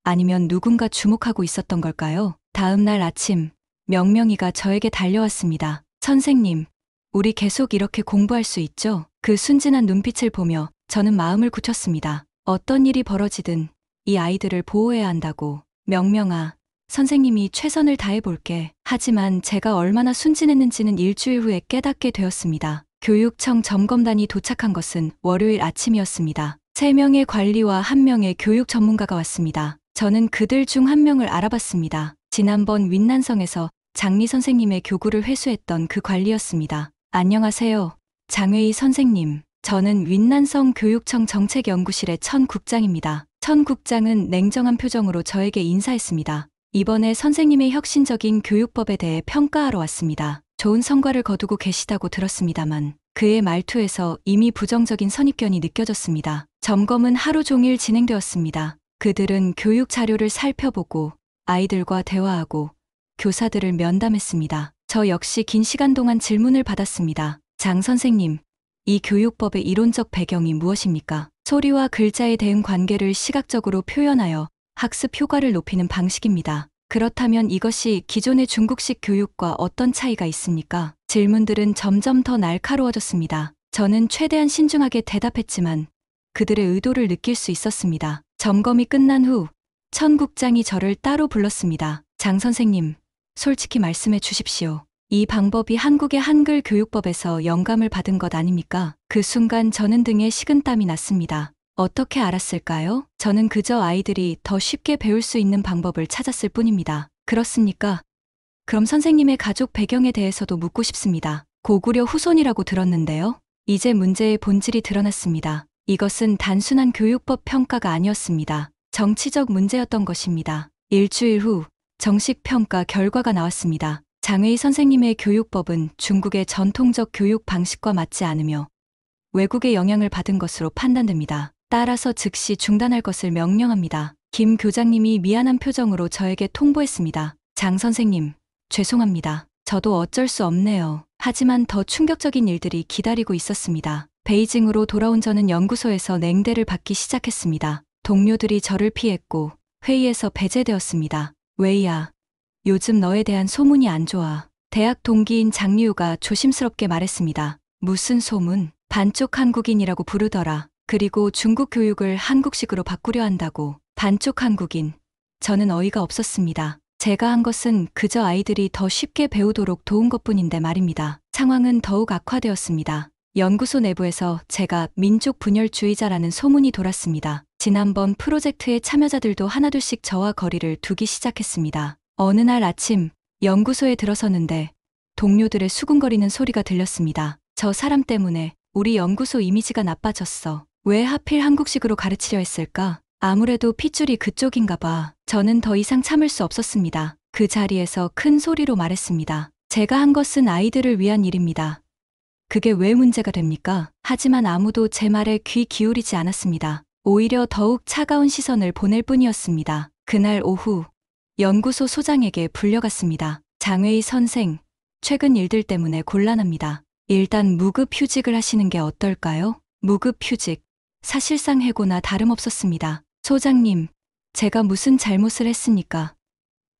아니면 누군가 주목하고 있었던 걸까요? 다음 날 아침, 명명이가 저에게 달려왔습니다. 선생님, 우리 계속 이렇게 공부할 수 있죠? 그 순진한 눈빛을 보며 저는 마음을 굳혔습니다. 어떤 일이 벌어지든 이 아이들을 보호해야 한다고. 명명아, 선생님이 최선을 다해볼게. 하지만 제가 얼마나 순진했는지는 일주일 후에 깨닫게 되었습니다. 교육청 점검단이 도착한 것은 월요일 아침이었습니다. 3명의 관리와 1명의 교육 전문가가 왔습니다. 저는 그들 중 1명을 알아봤습니다. 지난번 윈난성에서 장리 선생님의 교구를 회수했던 그 관리였습니다. 안녕하세요, 장회의 선생님. 저는 윈난성 교육청 정책연구실의 천 국장입니다. 천 국장은 냉정한 표정으로 저에게 인사했습니다. 이번에 선생님의 혁신적인 교육법에 대해 평가하러 왔습니다. 좋은 성과를 거두고 계시다고 들었습니다만 그의 말투에서 이미 부정적인 선입견이 느껴졌습니다. 점검은 하루 종일 진행되었습니다. 그들은 교육 자료를 살펴보고 아이들과 대화하고 교사들을 면담했습니다. 저 역시 긴 시간 동안 질문을 받았습니다. 장 선생님, 이 교육법의 이론적 배경이 무엇입니까? 소리와 글자의 대응 관계를 시각적으로 표현하여 학습 효과를 높이는 방식입니다. 그렇다면 이것이 기존의 중국식 교육과 어떤 차이가 있습니까? 질문들은 점점 더 날카로워졌습니다. 저는 최대한 신중하게 대답했지만 그들의 의도를 느낄 수 있었습니다. 점검이 끝난 후 천 국장이 저를 따로 불렀습니다. 장 선생님, 솔직히 말씀해 주십시오. 이 방법이 한국의 한글 교육법에서 영감을 받은 것 아닙니까? 그 순간 저는 등에 식은땀이 났습니다. 어떻게 알았을까요? 저는 그저 아이들이 더 쉽게 배울 수 있는 방법을 찾았을 뿐입니다. 그렇습니까? 그럼 선생님의 가족 배경에 대해서도 묻고 싶습니다. 고구려 후손이라고 들었는데요. 이제 문제의 본질이 드러났습니다. 이것은 단순한 교육법 평가가 아니었습니다. 정치적 문제였던 것입니다. 일주일 후 정식 평가 결과가 나왔습니다. 장회의 선생님의 교육법은 중국의 전통적 교육 방식과 맞지 않으며 외국의 영향을 받은 것으로 판단됩니다. 따라서 즉시 중단할 것을 명령합니다. 김 교장님이 미안한 표정으로 저에게 통보했습니다. 장 선생님, 죄송합니다. 저도 어쩔 수 없네요. 하지만 더 충격적인 일들이 기다리고 있었습니다. 베이징으로 돌아온 저는 연구소에서 냉대를 받기 시작했습니다. 동료들이 저를 피했고 회의에서 배제되었습니다. 웨이야, 요즘 너에 대한 소문이 안 좋아. 대학 동기인 장리우가 조심스럽게 말했습니다. 무슨 소문? 반쪽 한국인이라고 부르더라. 그리고 중국 교육을 한국식으로 바꾸려 한다고. 반쪽 한국인. 저는 어이가 없었습니다. 제가 한 것은 그저 아이들이 더 쉽게 배우도록 도운 것뿐인데 말입니다. 상황은 더욱 악화되었습니다. 연구소 내부에서 제가 민족 분열주의자라는 소문이 돌았습니다. 지난번 프로젝트의 참여자들도 하나둘씩 저와 거리를 두기 시작했습니다. 어느 날 아침 연구소에 들어서는데 동료들의 수군거리는 소리가 들렸습니다. 저 사람 때문에 우리 연구소 이미지가 나빠졌어. 왜 하필 한국식으로 가르치려 했을까? 아무래도 핏줄이 그쪽인가 봐. 저는 더 이상 참을 수 없었습니다. 그 자리에서 큰 소리로 말했습니다. 제가 한 것은 아이들을 위한 일입니다. 그게 왜 문제가 됩니까? 하지만 아무도 제 말에 귀 기울이지 않았습니다. 오히려 더욱 차가운 시선을 보낼 뿐이었습니다. 그날 오후 연구소 소장에게 불려갔습니다. 장회의 선생, 최근 일들 때문에 곤란합니다. 일단 무급 휴직을 하시는 게 어떨까요? 무급 휴직. 사실상 해고나 다름없었습니다. 소장님, 제가 무슨 잘못을 했습니까?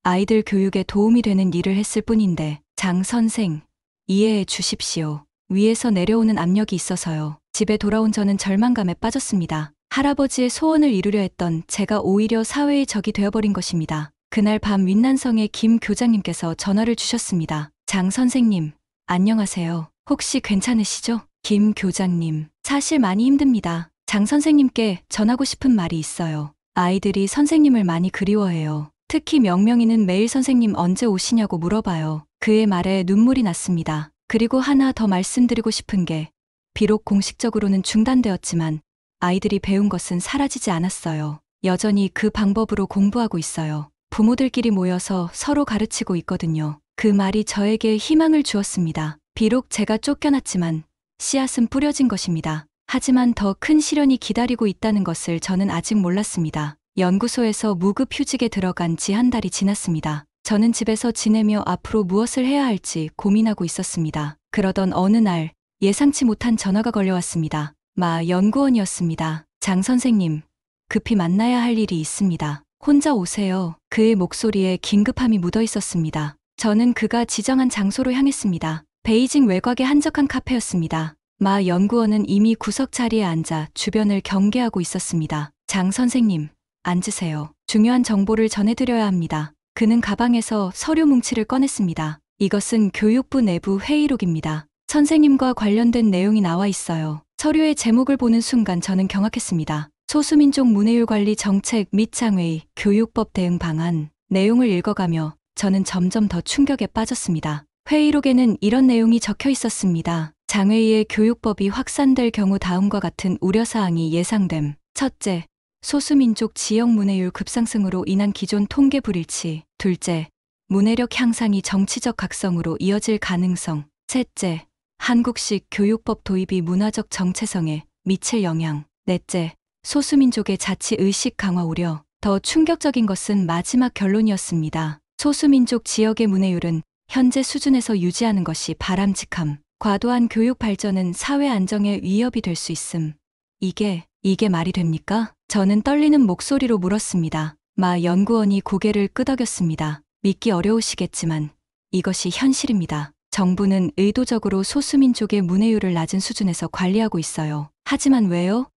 아이들 교육에 도움이 되는 일을 했을 뿐인데, 장 선생, 이해해 주십시오. 위에서 내려오는 압력이 있어서요. 집에 돌아온 저는 절망감에 빠졌습니다. 할아버지의 소원을 이루려 했던 제가 오히려 사회의 적이 되어버린 것입니다. 그날 밤 윈난성의 김 교장님께서 전화를 주셨습니다. 장 선생님, 안녕하세요. 혹시 괜찮으시죠? 김 교장님, 사실 많이 힘듭니다. 장 선생님께 전하고 싶은 말이 있어요. 아이들이 선생님을 많이 그리워해요. 특히 명명이는 매일 선생님 언제 오시냐고 물어봐요. 그의 말에 눈물이 났습니다. 그리고 하나 더 말씀드리고 싶은 게, 비록 공식적으로는 중단되었지만 아이들이 배운 것은 사라지지 않았어요. 여전히 그 방법으로 공부하고 있어요. 부모들끼리 모여서 서로 가르치고 있거든요. 그 말이 저에게 희망을 주었습니다. 비록 제가 쫓겨났지만 씨앗은 뿌려진 것입니다. 하지만 더 큰 시련이 기다리고 있다는 것을 저는 아직 몰랐습니다. 연구소에서 무급 휴직에 들어간 지 한 달이 지났습니다. 저는 집에서 지내며 앞으로 무엇을 해야 할지 고민하고 있었습니다. 그러던 어느 날 예상치 못한 전화가 걸려왔습니다. 마 연구원이었습니다. 장 선생님, 급히 만나야 할 일이 있습니다. 혼자 오세요. 그의 목소리에 긴급함이 묻어 있었습니다. 저는 그가 지정한 장소로 향했습니다. 베이징 외곽의 한적한 카페였습니다. 마 연구원은 이미 구석 자리에 앉아 주변을 경계하고 있었습니다. 장 선생님, 앉으세요. 중요한 정보를 전해드려야 합니다. 그는 가방에서 서류 뭉치를 꺼냈습니다. 이것은 교육부 내부 회의록입니다. 선생님과 관련된 내용이 나와 있어요. 서류의 제목을 보는 순간 저는 경악했습니다. 소수민족 문해율 관리 정책 및 장회의 교육법 대응 방안. 내용을 읽어가며 저는 점점 더 충격에 빠졌습니다. 회의록에는 이런 내용이 적혀 있었습니다. 장회의의 교육법이 확산될 경우 다음과 같은 우려사항이 예상됨. 첫째, 소수민족 지역 문해율 급상승으로 인한 기존 통계 불일치. 둘째, 문해력 향상이 정치적 각성으로 이어질 가능성. 셋째, 한국식 교육법 도입이 문화적 정체성에 미칠 영향. 넷째, 소수민족의 자치 의식 강화 우려. 더 충격적인 것은 마지막 결론이었습니다. 소수민족 지역의 문해율은 현재 수준에서 유지하는 것이 바람직함. 과도한 교육 발전은 사회 안정에 위협이 될 수 있음. 이게 말이 됩니까? 저는 떨리는 목소리로 물었습니다. 마 연구원이 고개를 끄덕였습니다. 믿기 어려우시겠지만 이것이 현실입니다. 정부는 의도적으로 소수민족의 문해율을 낮은 수준에서 관리하고 있어요. 하지만 왜요?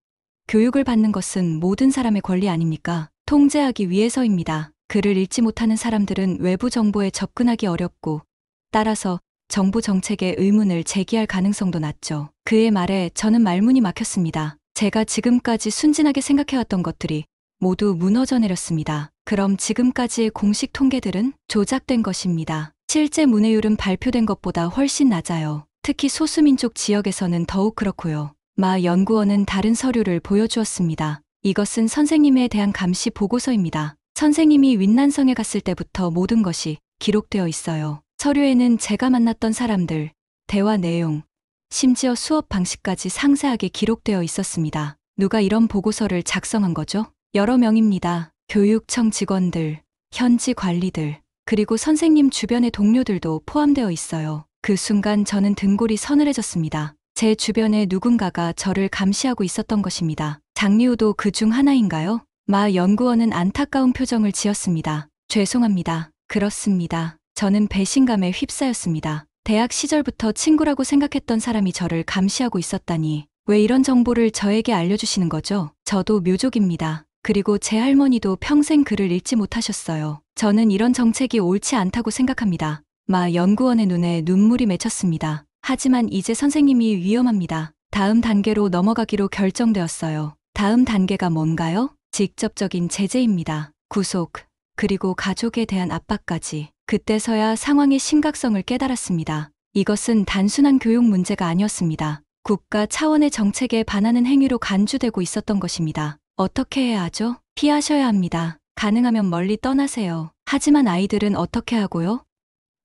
교육을 받는 것은 모든 사람의 권리 아닙니까? 통제하기 위해서입니다. 글을 읽지 못하는 사람들은 외부 정보에 접근하기 어렵고, 따라서 정부 정책에 의문을 제기할 가능성도 낮죠. 그의 말에 저는 말문이 막혔습니다. 제가 지금까지 순진하게 생각해왔던 것들이 모두 무너져 내렸습니다. 그럼 지금까지의 공식 통계들은 조작된 것입니다. 실제 문해율은 발표된 것보다 훨씬 낮아요. 특히 소수민족 지역에서는 더욱 그렇고요. 마 연구원은 다른 서류를 보여주었습니다. 이것은 선생님에 대한 감시 보고서입니다. 선생님이 윈난성에 갔을 때부터 모든 것이 기록되어 있어요. 서류에는 제가 만났던 사람들, 대화 내용, 심지어 수업 방식까지 상세하게 기록되어 있었습니다. 누가 이런 보고서를 작성한 거죠? 여러 명입니다. 교육청 직원들, 현지 관리들, 그리고 선생님 주변의 동료들도 포함되어 있어요. 그 순간 저는 등골이 서늘해졌습니다. 제 주변에 누군가가 저를 감시하고 있었던 것입니다. 장리우도 그 중 하나인가요? 마 연구원은 안타까운 표정을 지었습니다. 죄송합니다. 그렇습니다. 저는 배신감에 휩싸였습니다. 대학 시절부터 친구라고 생각했던 사람이 저를 감시하고 있었다니. 왜 이런 정보를 저에게 알려주시는 거죠? 저도 묘족입니다. 그리고 제 할머니도 평생 글을 읽지 못하셨어요. 저는 이런 정책이 옳지 않다고 생각합니다. 마 연구원의 눈에 눈물이 맺혔습니다. 하지만 이제 선생님이 위험합니다. 다음 단계로 넘어가기로 결정되었어요. 다음 단계가 뭔가요? 직접적인 제재입니다. 구속, 그리고 가족에 대한 압박까지. 그때서야 상황의 심각성을 깨달았습니다. 이것은 단순한 교육 문제가 아니었습니다. 국가 차원의 정책에 반하는 행위로 간주되고 있었던 것입니다. 어떻게 해야 하죠? 피하셔야 합니다. 가능하면 멀리 떠나세요. 하지만 아이들은 어떻게 하고요?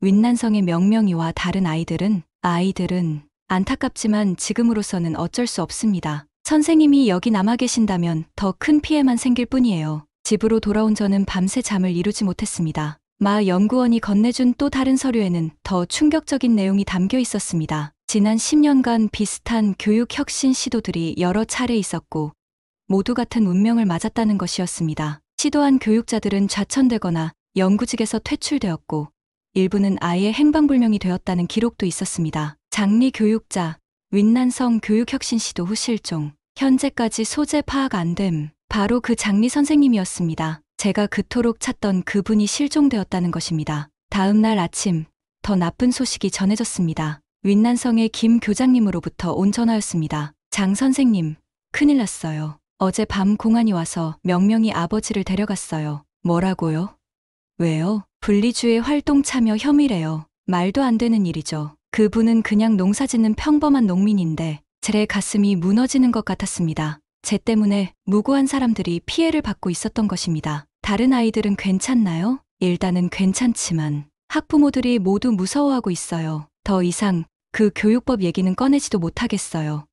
윈난성의 명명이와 다른 아이들은 안타깝지만 지금으로서는 어쩔 수 없습니다. 선생님이 여기 남아 계신다면 더 큰 피해만 생길 뿐이에요. 집으로 돌아온 저는 밤새 잠을 이루지 못했습니다. 마 연구원이 건네준 또 다른 서류에는 더 충격적인 내용이 담겨 있었습니다. 지난 10년간 비슷한 교육 혁신 시도들이 여러 차례 있었고 모두 같은 운명을 맞았다는 것이었습니다. 시도한 교육자들은 좌천되거나 연구직에서 퇴출되었고 일부는 아예 행방불명이 되었다는 기록도 있었습니다. 장리 교육자, 윈난성 교육혁신 시도 후 실종, 현재까지 소재 파악 안 됨. 바로 그 장리 선생님이었습니다. 제가 그토록 찾던 그분이 실종되었다는 것입니다. 다음 날 아침, 더 나쁜 소식이 전해졌습니다. 윈난성의 김 교장님으로부터 온 전화였습니다. 장 선생님, 큰일 났어요. 어제 밤 공안이 와서 명명이 아버지를 데려갔어요. 뭐라고요? 왜요? 분리주의 활동 참여 혐의래요. 말도 안 되는 일이죠. 그분은 그냥 농사짓는 평범한 농민인데 제 가슴이 무너지는 것 같았습니다. 제 때문에 무고한 사람들이 피해를 받고 있었던 것입니다. 다른 아이들은 괜찮나요? 일단은 괜찮지만 학부모들이 모두 무서워하고 있어요. 더 이상 그 교육법 얘기는 꺼내지도 못하겠어요.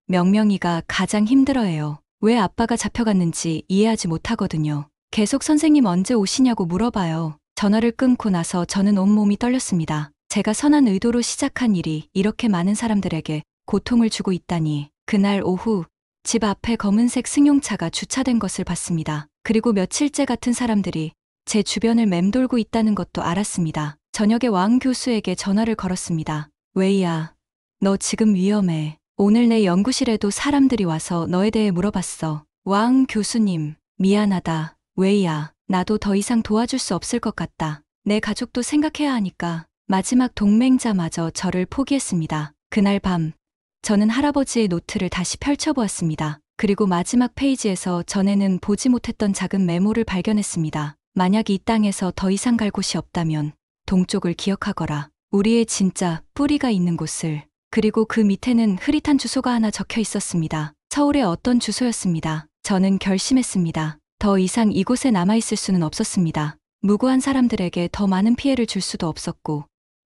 명명이가 가장 힘들어해요. 왜 아빠가 잡혀갔는지 이해하지 못하거든요. 계속 선생님 언제 오시냐고 물어봐요. 전화를 끊고 나서 저는 온몸이 떨렸습니다. 제가 선한 의도로 시작한 일이 이렇게 많은 사람들에게 고통을 주고 있다니. 그날 오후 집 앞에 검은색 승용차가 주차된 것을 봤습니다. 그리고 며칠째 같은 사람들이 제 주변을 맴돌고 있다는 것도 알았습니다. 저녁에 왕 교수에게 전화를 걸었습니다. 웨이야, 너 지금 위험해. 오늘 내 연구실에도 사람들이 와서 너에 대해 물어봤어. 왕 교수님, 미안하다. 웨이야, 나도 더 이상 도와줄 수 없을 것 같다. 내 가족도 생각해야 하니까. 마지막 동맹자마저 저를 포기했습니다. 그날 밤, 저는 할아버지의 노트를 다시 펼쳐보았습니다. 그리고 마지막 페이지에서 전에는 보지 못했던 작은 메모를 발견했습니다. 만약 이 땅에서 더 이상 갈 곳이 없다면 동쪽을 기억하거라. 우리의 진짜 뿌리가 있는 곳을. 그리고 그 밑에는 흐릿한 주소가 하나 적혀 있었습니다. 서울의 어떤 주소였습니다. 저는 결심했습니다. 더 이상 이곳에 남아있을 수는 없었습니다. 무고한 사람들에게 더 많은 피해를 줄 수도 없었고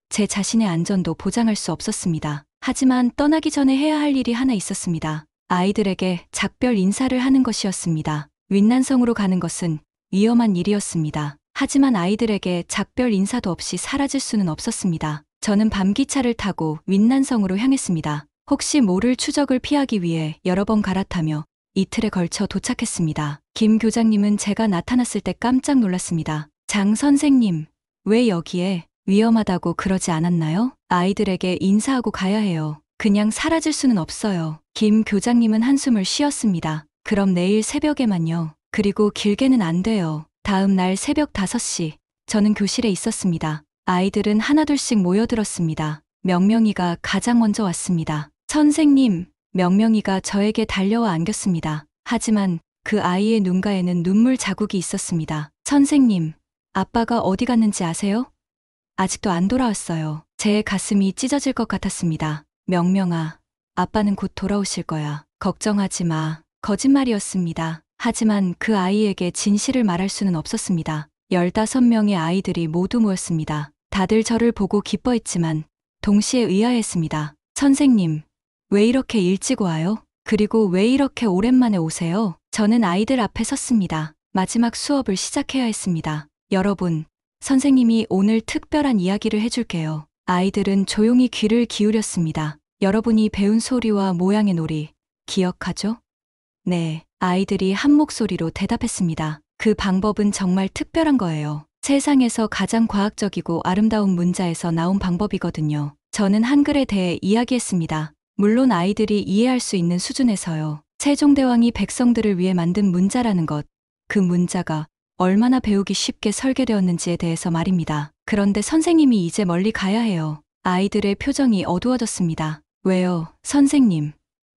제 자신의 안전도 보장할 수 없었습니다. 하지만 떠나기 전에 해야 할 일이 하나 있었습니다. 아이들에게 작별 인사를 하는 것이었습니다. 윈난성으로 가는 것은 위험한 일이었습니다. 하지만 아이들에게 작별 인사도 없이 사라질 수는 없었습니다. 저는 밤기차를 타고 윈난성으로 향했습니다. 혹시 모를 추적을 피하기 위해 여러 번 갈아타며 이틀에 걸쳐 도착했습니다. 김 교장님은 제가 나타났을 때 깜짝 놀랐습니다. 장 선생님, 왜 여기에? 위험하다고 그러지 않았나요? 아이들에게 인사하고 가야 해요. 그냥 사라질 수는 없어요. 김 교장님은 한숨을 쉬었습니다. 그럼 내일 새벽에만요. 그리고 길게는 안 돼요. 다음 날 새벽 5시, 저는 교실에 있었습니다. 아이들은 하나둘씩 모여들었습니다. 명명이가 가장 먼저 왔습니다. 선생님, 명명이가 저에게 달려와 안겼습니다. 하지만 그 아이의 눈가에는 눈물 자국이 있었습니다. 선생님, 아빠가 어디 갔는지 아세요? 아직도 안 돌아왔어요. 제 가슴이 찢어질 것 같았습니다. 명명아, 아빠는 곧 돌아오실 거야. 걱정하지 마. 거짓말이었습니다. 하지만 그 아이에게 진실을 말할 수는 없었습니다. 15명의 아이들이 모두 모였습니다. 다들 저를 보고 기뻐했지만 동시에 의아했습니다. 선생님, 왜 이렇게 일찍 와요? 그리고 왜 이렇게 오랜만에 오세요? 저는 아이들 앞에 섰습니다. 마지막 수업을 시작해야 했습니다. 여러분, 선생님이 오늘 특별한 이야기를 해줄게요. 아이들은 조용히 귀를 기울였습니다. 여러분이 배운 소리와 모양의 놀이 기억하죠? 네, 아이들이 한 목소리로 대답했습니다. 그 방법은 정말 특별한 거예요. 세상에서 가장 과학적이고 아름다운 문자에서 나온 방법이거든요. 저는 한글에 대해 이야기했습니다. 물론 아이들이 이해할 수 있는 수준에서요. 세종대왕이 백성들을 위해 만든 문자라는 것, 그 문자가 얼마나 배우기 쉽게 설계되었는지에 대해서 말입니다. 그런데 선생님이 이제 멀리 가야 해요. 아이들의 표정이 어두워졌습니다. 왜요, 선생님?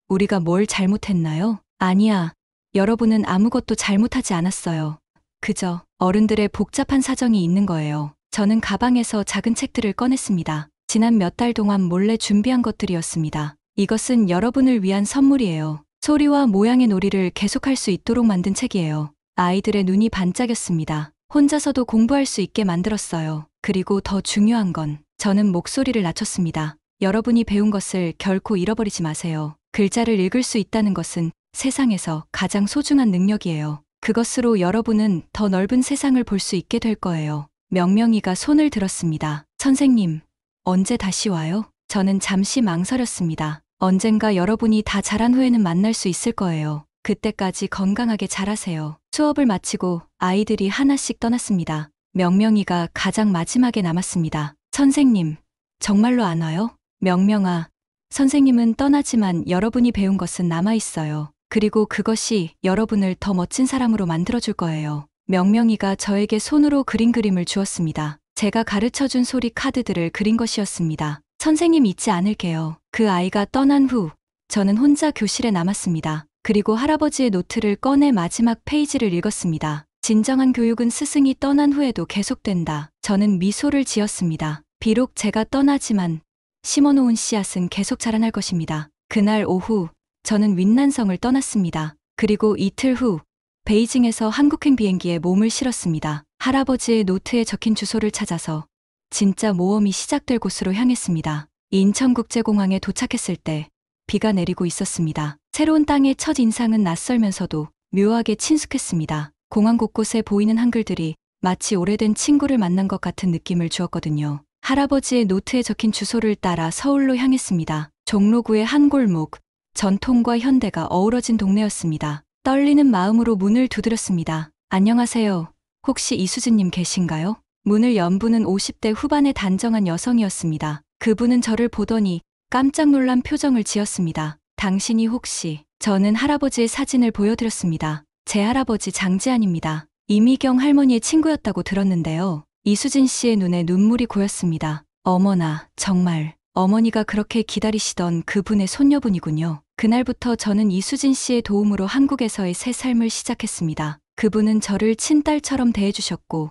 우리가 뭘 잘못했나요? 아니야. 여러분은 아무것도 잘못하지 않았어요. 그저 어른들의 복잡한 사정이 있는 거예요. 저는 가방에서 작은 책들을 꺼냈습니다. 지난 몇 달 동안 몰래 준비한 것들이었습니다. 이것은 여러분을 위한 선물이에요. 소리와 모양의 놀이를 계속할 수 있도록 만든 책이에요. 아이들의 눈이 반짝였습니다. 혼자서도 공부할 수 있게 만들었어요. 그리고 더 중요한 건 저는 목소리를 낮췄습니다. 여러분이 배운 것을 결코 잃어버리지 마세요. 글자를 읽을 수 있다는 것은 세상에서 가장 소중한 능력이에요. 그것으로 여러분은 더 넓은 세상을 볼 수 있게 될 거예요. 명명이가 손을 들었습니다. 선생님, 언제 다시 와요? 저는 잠시 망설였습니다. 언젠가 여러분이 다 자란 후에는 만날 수 있을 거예요. 그때까지 건강하게 자라세요. 수업을 마치고 아이들이 하나씩 떠났습니다. 명명이가 가장 마지막에 남았습니다. 선생님, 정말로 안 와요? 명명아, 선생님은 떠나지만 여러분이 배운 것은 남아있어요. 그리고 그것이 여러분을 더 멋진 사람으로 만들어줄 거예요. 명명이가 저에게 손으로 그린 그림을 주었습니다. 제가 가르쳐준 소리 카드들을 그린 것이었습니다. 선생님 잊지 않을게요. 그 아이가 떠난 후 저는 혼자 교실에 남았습니다. 그리고 할아버지의 노트를 꺼내 마지막 페이지를 읽었습니다. 진정한 교육은 스승이 떠난 후에도 계속된다. 저는 미소를 지었습니다. 비록 제가 떠나지만 심어놓은 씨앗은 계속 자라날 것입니다. 그날 오후 저는 윈난성을 떠났습니다. 그리고 이틀 후 베이징에서 한국행 비행기에 몸을 실었습니다. 할아버지의 노트에 적힌 주소를 찾아서 진짜 모험이 시작될 곳으로 향했습니다. 인천국제공항에 도착했을 때 비가 내리고 있었습니다. 새로운 땅의 첫 인상은 낯설면서도 묘하게 친숙했습니다. 공항 곳곳에 보이는 한글들이 마치 오래된 친구를 만난 것 같은 느낌을 주었거든요. 할아버지의 노트에 적힌 주소를 따라 서울로 향했습니다. 종로구의 한 골목, 전통과 현대가 어우러진 동네였습니다. 떨리는 마음으로 문을 두드렸습니다. 안녕하세요. 혹시 이수진님 계신가요? 문을 연 분은 50대 후반의 단정한 여성이었습니다. 그분은 저를 보더니 깜짝 놀란 표정을 지었습니다. 당신이 혹시... 저는 할아버지의 사진을 보여드렸습니다. 제 할아버지 장지안입니다. 이미경 할머니의 친구였다고 들었는데요. 이수진 씨의 눈에 눈물이 고였습니다. 어머나, 정말 어머니가 그렇게 기다리시던 그분의 손녀분이군요. 그날부터 저는 이수진 씨의 도움으로 한국에서의 새 삶을 시작했습니다. 그분은 저를 친딸처럼 대해주셨고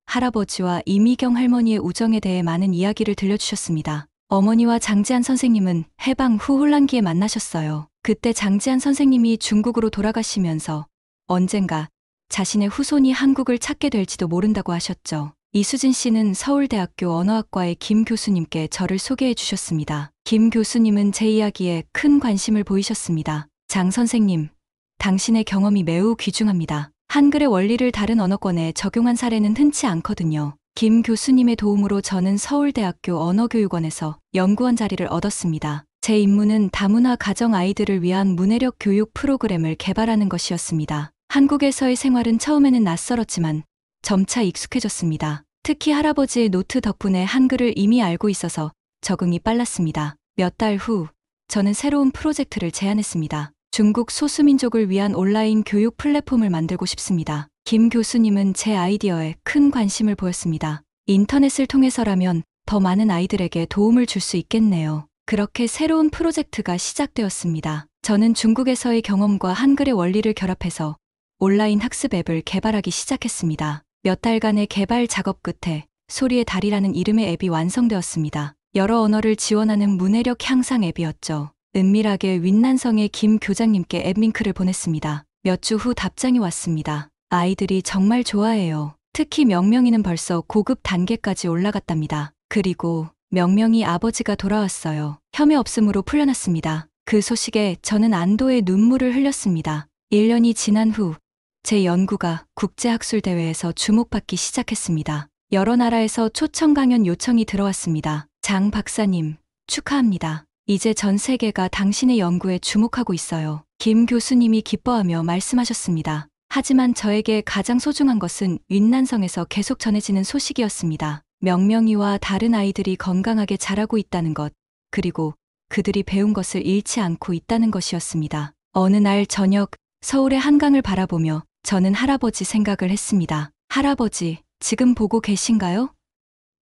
할아버지와 이미경 할머니의 우정에 대해 많은 이야기를 들려주셨습니다. 어머니와 장지안 선생님은 해방 후 혼란기에 만나셨어요. 그때 장지안 선생님이 중국으로 돌아가시면서 언젠가 자신의 후손이 한국을 찾게 될지도 모른다고 하셨죠. 이수진 씨는 서울대학교 언어학과의 김 교수님께 저를 소개해 주셨습니다. 김 교수님은 제 이야기에 큰 관심을 보이셨습니다. 장 선생님, 당신의 경험이 매우 귀중합니다. 한글의 원리를 다른 언어권에 적용한 사례는 흔치 않거든요. 김 교수님의 도움으로 저는 서울대학교 언어교육원에서 연구원 자리를 얻었습니다. 제 임무는 다문화 가정 아이들을 위한 문해력 교육 프로그램을 개발하는 것이었습니다. 한국에서의 생활은 처음에는 낯설었지만 점차 익숙해졌습니다. 특히 할아버지의 노트 덕분에 한글을 이미 알고 있어서 적응이 빨랐습니다. 몇 달 후 저는 새로운 프로젝트를 제안했습니다. 중국 소수민족을 위한 온라인 교육 플랫폼을 만들고 싶습니다. 김 교수님은 제 아이디어에 큰 관심을 보였습니다. 인터넷을 통해서라면 더 많은 아이들에게 도움을 줄 수 있겠네요. 그렇게 새로운 프로젝트가 시작되었습니다. 저는 중국에서의 경험과 한글의 원리를 결합해서 온라인 학습 앱을 개발하기 시작했습니다. 몇 달간의 개발 작업 끝에 소리의 달이라는 이름의 앱이 완성되었습니다. 여러 언어를 지원하는 문해력 향상 앱이었죠. 은밀하게 윈난성의 김 교장님께 앱 링크를 보냈습니다. 몇 주 후 답장이 왔습니다. 아이들이 정말 좋아해요. 특히 명명이는 벌써 고급 단계까지 올라갔답니다. 그리고 명명이 아버지가 돌아왔어요. 혐의 없음으로 풀려났습니다. 그 소식에 저는 안도의 눈물을 흘렸습니다. 1년이 지난 후 제 연구가 국제학술대회에서 주목받기 시작했습니다. 여러 나라에서 초청 강연 요청이 들어왔습니다. 장 박사님, 축하합니다. 이제 전 세계가 당신의 연구에 주목하고 있어요. 김 교수님이 기뻐하며 말씀하셨습니다. 하지만 저에게 가장 소중한 것은 윈난성에서 계속 전해지는 소식이었습니다. 명명이와 다른 아이들이 건강하게 자라고 있다는 것, 그리고 그들이 배운 것을 잃지 않고 있다는 것이었습니다. 어느 날 저녁 서울의 한강을 바라보며 저는 할아버지 생각을 했습니다. 할아버지, 지금 보고 계신가요?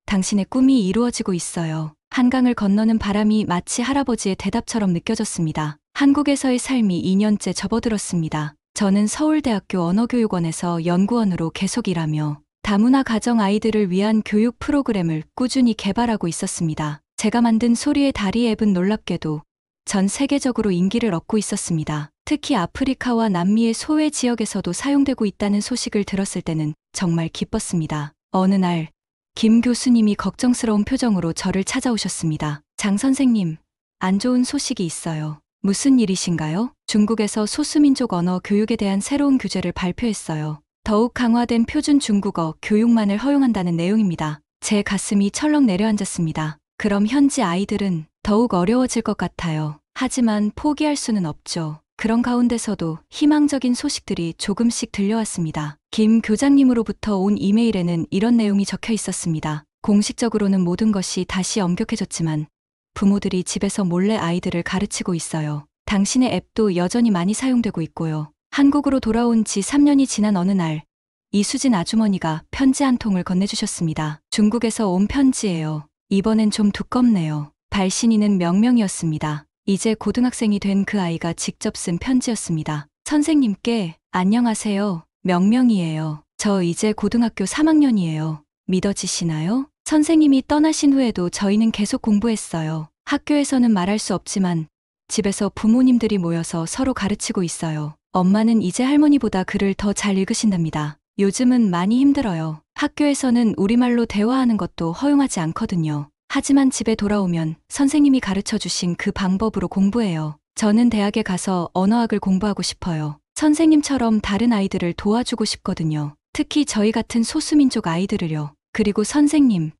당신의 꿈이 이루어지고 있어요. 한강을 건너는 바람이 마치 할아버지의 대답처럼 느껴졌습니다. 한국에서의 삶이 2년째 접어들었습니다. 저는 서울대학교 언어교육원에서 연구원으로 계속 일하며 다문화 가정 아이들을 위한 교육 프로그램을 꾸준히 개발하고 있었습니다. 제가 만든 소리의 다리 앱은 놀랍게도 전 세계적으로 인기를 얻고 있었습니다. 특히 아프리카와 남미의 소외 지역에서도 사용되고 있다는 소식을 들었을 때는 정말 기뻤습니다. 어느 날, 김 교수님이 걱정스러운 표정으로 저를 찾아오셨습니다. 장 선생님, 안 좋은 소식이 있어요. 무슨 일이신가요? 중국에서 소수민족 언어 교육에 대한 새로운 규제를 발표했어요. 더욱 강화된 표준 중국어 교육만을 허용한다는 내용입니다. 제 가슴이 철렁 내려앉았습니다. 그럼 현지 아이들은 더욱 어려워질 것 같아요. 하지만 포기할 수는 없죠. 그런 가운데서도 희망적인 소식들이 조금씩 들려왔습니다. 김 교장님으로부터 온 이메일에는 이런 내용이 적혀 있었습니다. 공식적으로는 모든 것이 다시 엄격해졌지만 부모들이 집에서 몰래 아이들을 가르치고 있어요. 당신의 앱도 여전히 많이 사용되고 있고요. 한국으로 돌아온 지 3년이 지난 어느 날, 이수진 아주머니가 편지 한 통을 건네주셨습니다. 중국에서 온 편지예요. 이번엔 좀 두껍네요. 발신인은 명명이었습니다. 이제 고등학생이 된 그 아이가 직접 쓴 편지였습니다. 선생님께 안녕하세요. 명명이에요. 저 이제 고등학교 3학년이에요. 믿어지시나요? 선생님이 떠나신 후에도 저희는 계속 공부했어요. 학교에서는 말할 수 없지만 집에서 부모님들이 모여서 서로 가르치고 있어요. 엄마는 이제 할머니보다 글을 더 잘 읽으신답니다. 요즘은 많이 힘들어요. 학교에서는 우리말로 대화하는 것도 허용하지 않거든요. 하지만 집에 돌아오면 선생님이 가르쳐 주신 그 방법으로 공부해요. 저는 대학에 가서 언어학을 공부하고 싶어요. 선생님처럼 다른 아이들을 도와주고 싶거든요. 특히 저희 같은 소수민족 아이들을요. 그리고 선생님,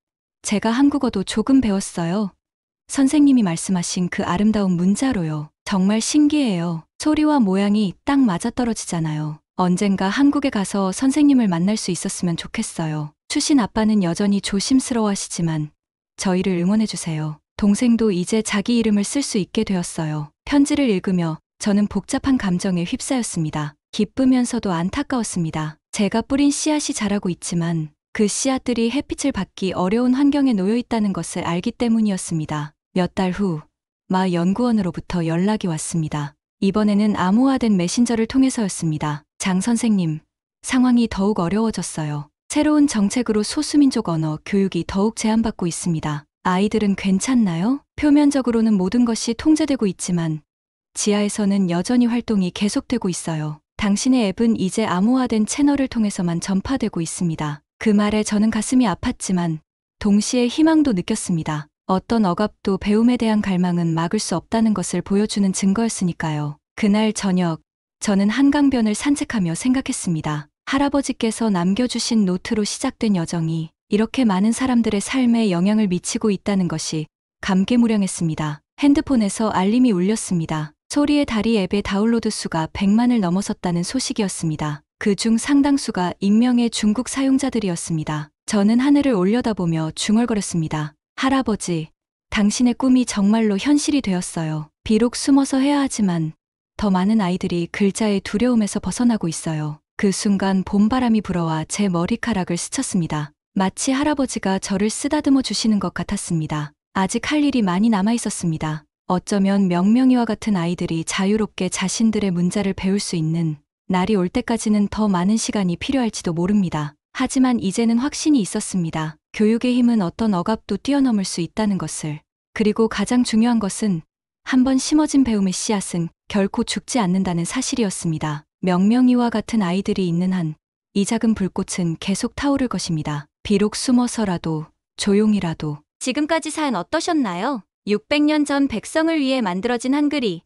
제가 한국어도 조금 배웠어요. 선생님이 말씀하신 그 아름다운 문자로요. 정말 신기해요. 소리와 모양이 딱 맞아떨어지잖아요. 언젠가 한국에 가서 선생님을 만날 수 있었으면 좋겠어요. 추신 아빠는 여전히 조심스러워하시지만 저희를 응원해주세요. 동생도 이제 자기 이름을 쓸 수 있게 되었어요. 편지를 읽으며 저는 복잡한 감정에 휩싸였습니다. 기쁘면서도 안타까웠습니다. 제가 뿌린 씨앗이 자라고 있지만 그 씨앗들이 햇빛을 받기 어려운 환경에 놓여 있다는 것을 알기 때문이었습니다. 몇 달 후, 마 연구원으로부터 연락이 왔습니다. 이번에는 암호화된 메신저를 통해서였습니다. 장 선생님, 상황이 더욱 어려워졌어요. 새로운 정책으로 소수민족 언어 교육이 더욱 제한받고 있습니다. 아이들은 괜찮나요? 표면적으로는 모든 것이 통제되고 있지만 지하에서는 여전히 활동이 계속되고 있어요. 당신의 앱은 이제 암호화된 채널을 통해서만 전파되고 있습니다. 그 말에 저는 가슴이 아팠지만 동시에 희망도 느꼈습니다. 어떤 억압도 배움에 대한 갈망은 막을 수 없다는 것을 보여주는 증거였으니까요. 그날 저녁, 저는 한강변을 산책하며 생각했습니다. 할아버지께서 남겨주신 노트로 시작된 여정이 이렇게 많은 사람들의 삶에 영향을 미치고 있다는 것이 감개무량했습니다. 핸드폰에서 알림이 울렸습니다. 소리의 다리 앱의 다운로드 수가 100만을 넘어섰다는 소식이었습니다. 그중 상당수가 익명의 중국 사용자들이었습니다. 저는 하늘을 올려다보며 중얼거렸습니다. 할아버지, 당신의 꿈이 정말로 현실이 되었어요. 비록 숨어서 해야 하지만 더 많은 아이들이 글자의 두려움에서 벗어나고 있어요. 그 순간 봄바람이 불어와 제 머리카락을 스쳤습니다. 마치 할아버지가 저를 쓰다듬어 주시는 것 같았습니다. 아직 할 일이 많이 남아 있었습니다. 어쩌면 명명이와 같은 아이들이 자유롭게 자신들의 문자를 배울 수 있는 날이 올 때까지는 더 많은 시간이 필요할지도 모릅니다. 하지만 이제는 확신이 있었습니다. 교육의 힘은 어떤 억압도 뛰어넘을 수 있다는 것을. 그리고 가장 중요한 것은 한 번 심어진 배움의 씨앗은 결코 죽지 않는다는 사실이었습니다. 명명이와 같은 아이들이 있는 한 이 작은 불꽃은 계속 타오를 것입니다. 비록 숨어서라도 조용히라도. 지금까지 사연 어떠셨나요? 600년 전 백성을 위해 만들어진 한글이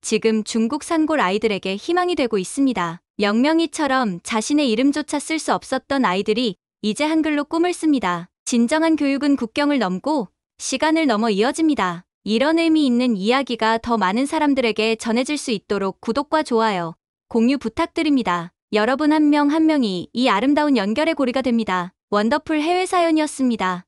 지금 중국 산골 아이들에게 희망이 되고 있습니다. 명명이처럼 자신의 이름조차 쓸 수 없었던 아이들이 이제 한글로 꿈을 씁니다. 진정한 교육은 국경을 넘고 시간을 넘어 이어집니다. 이런 의미 있는 이야기가 더 많은 사람들에게 전해질 수 있도록 구독과 좋아요, 공유 부탁드립니다. 여러분 한 명 한 명이 이 아름다운 연결의 고리가 됩니다. 원더풀 해외 사연이었습니다.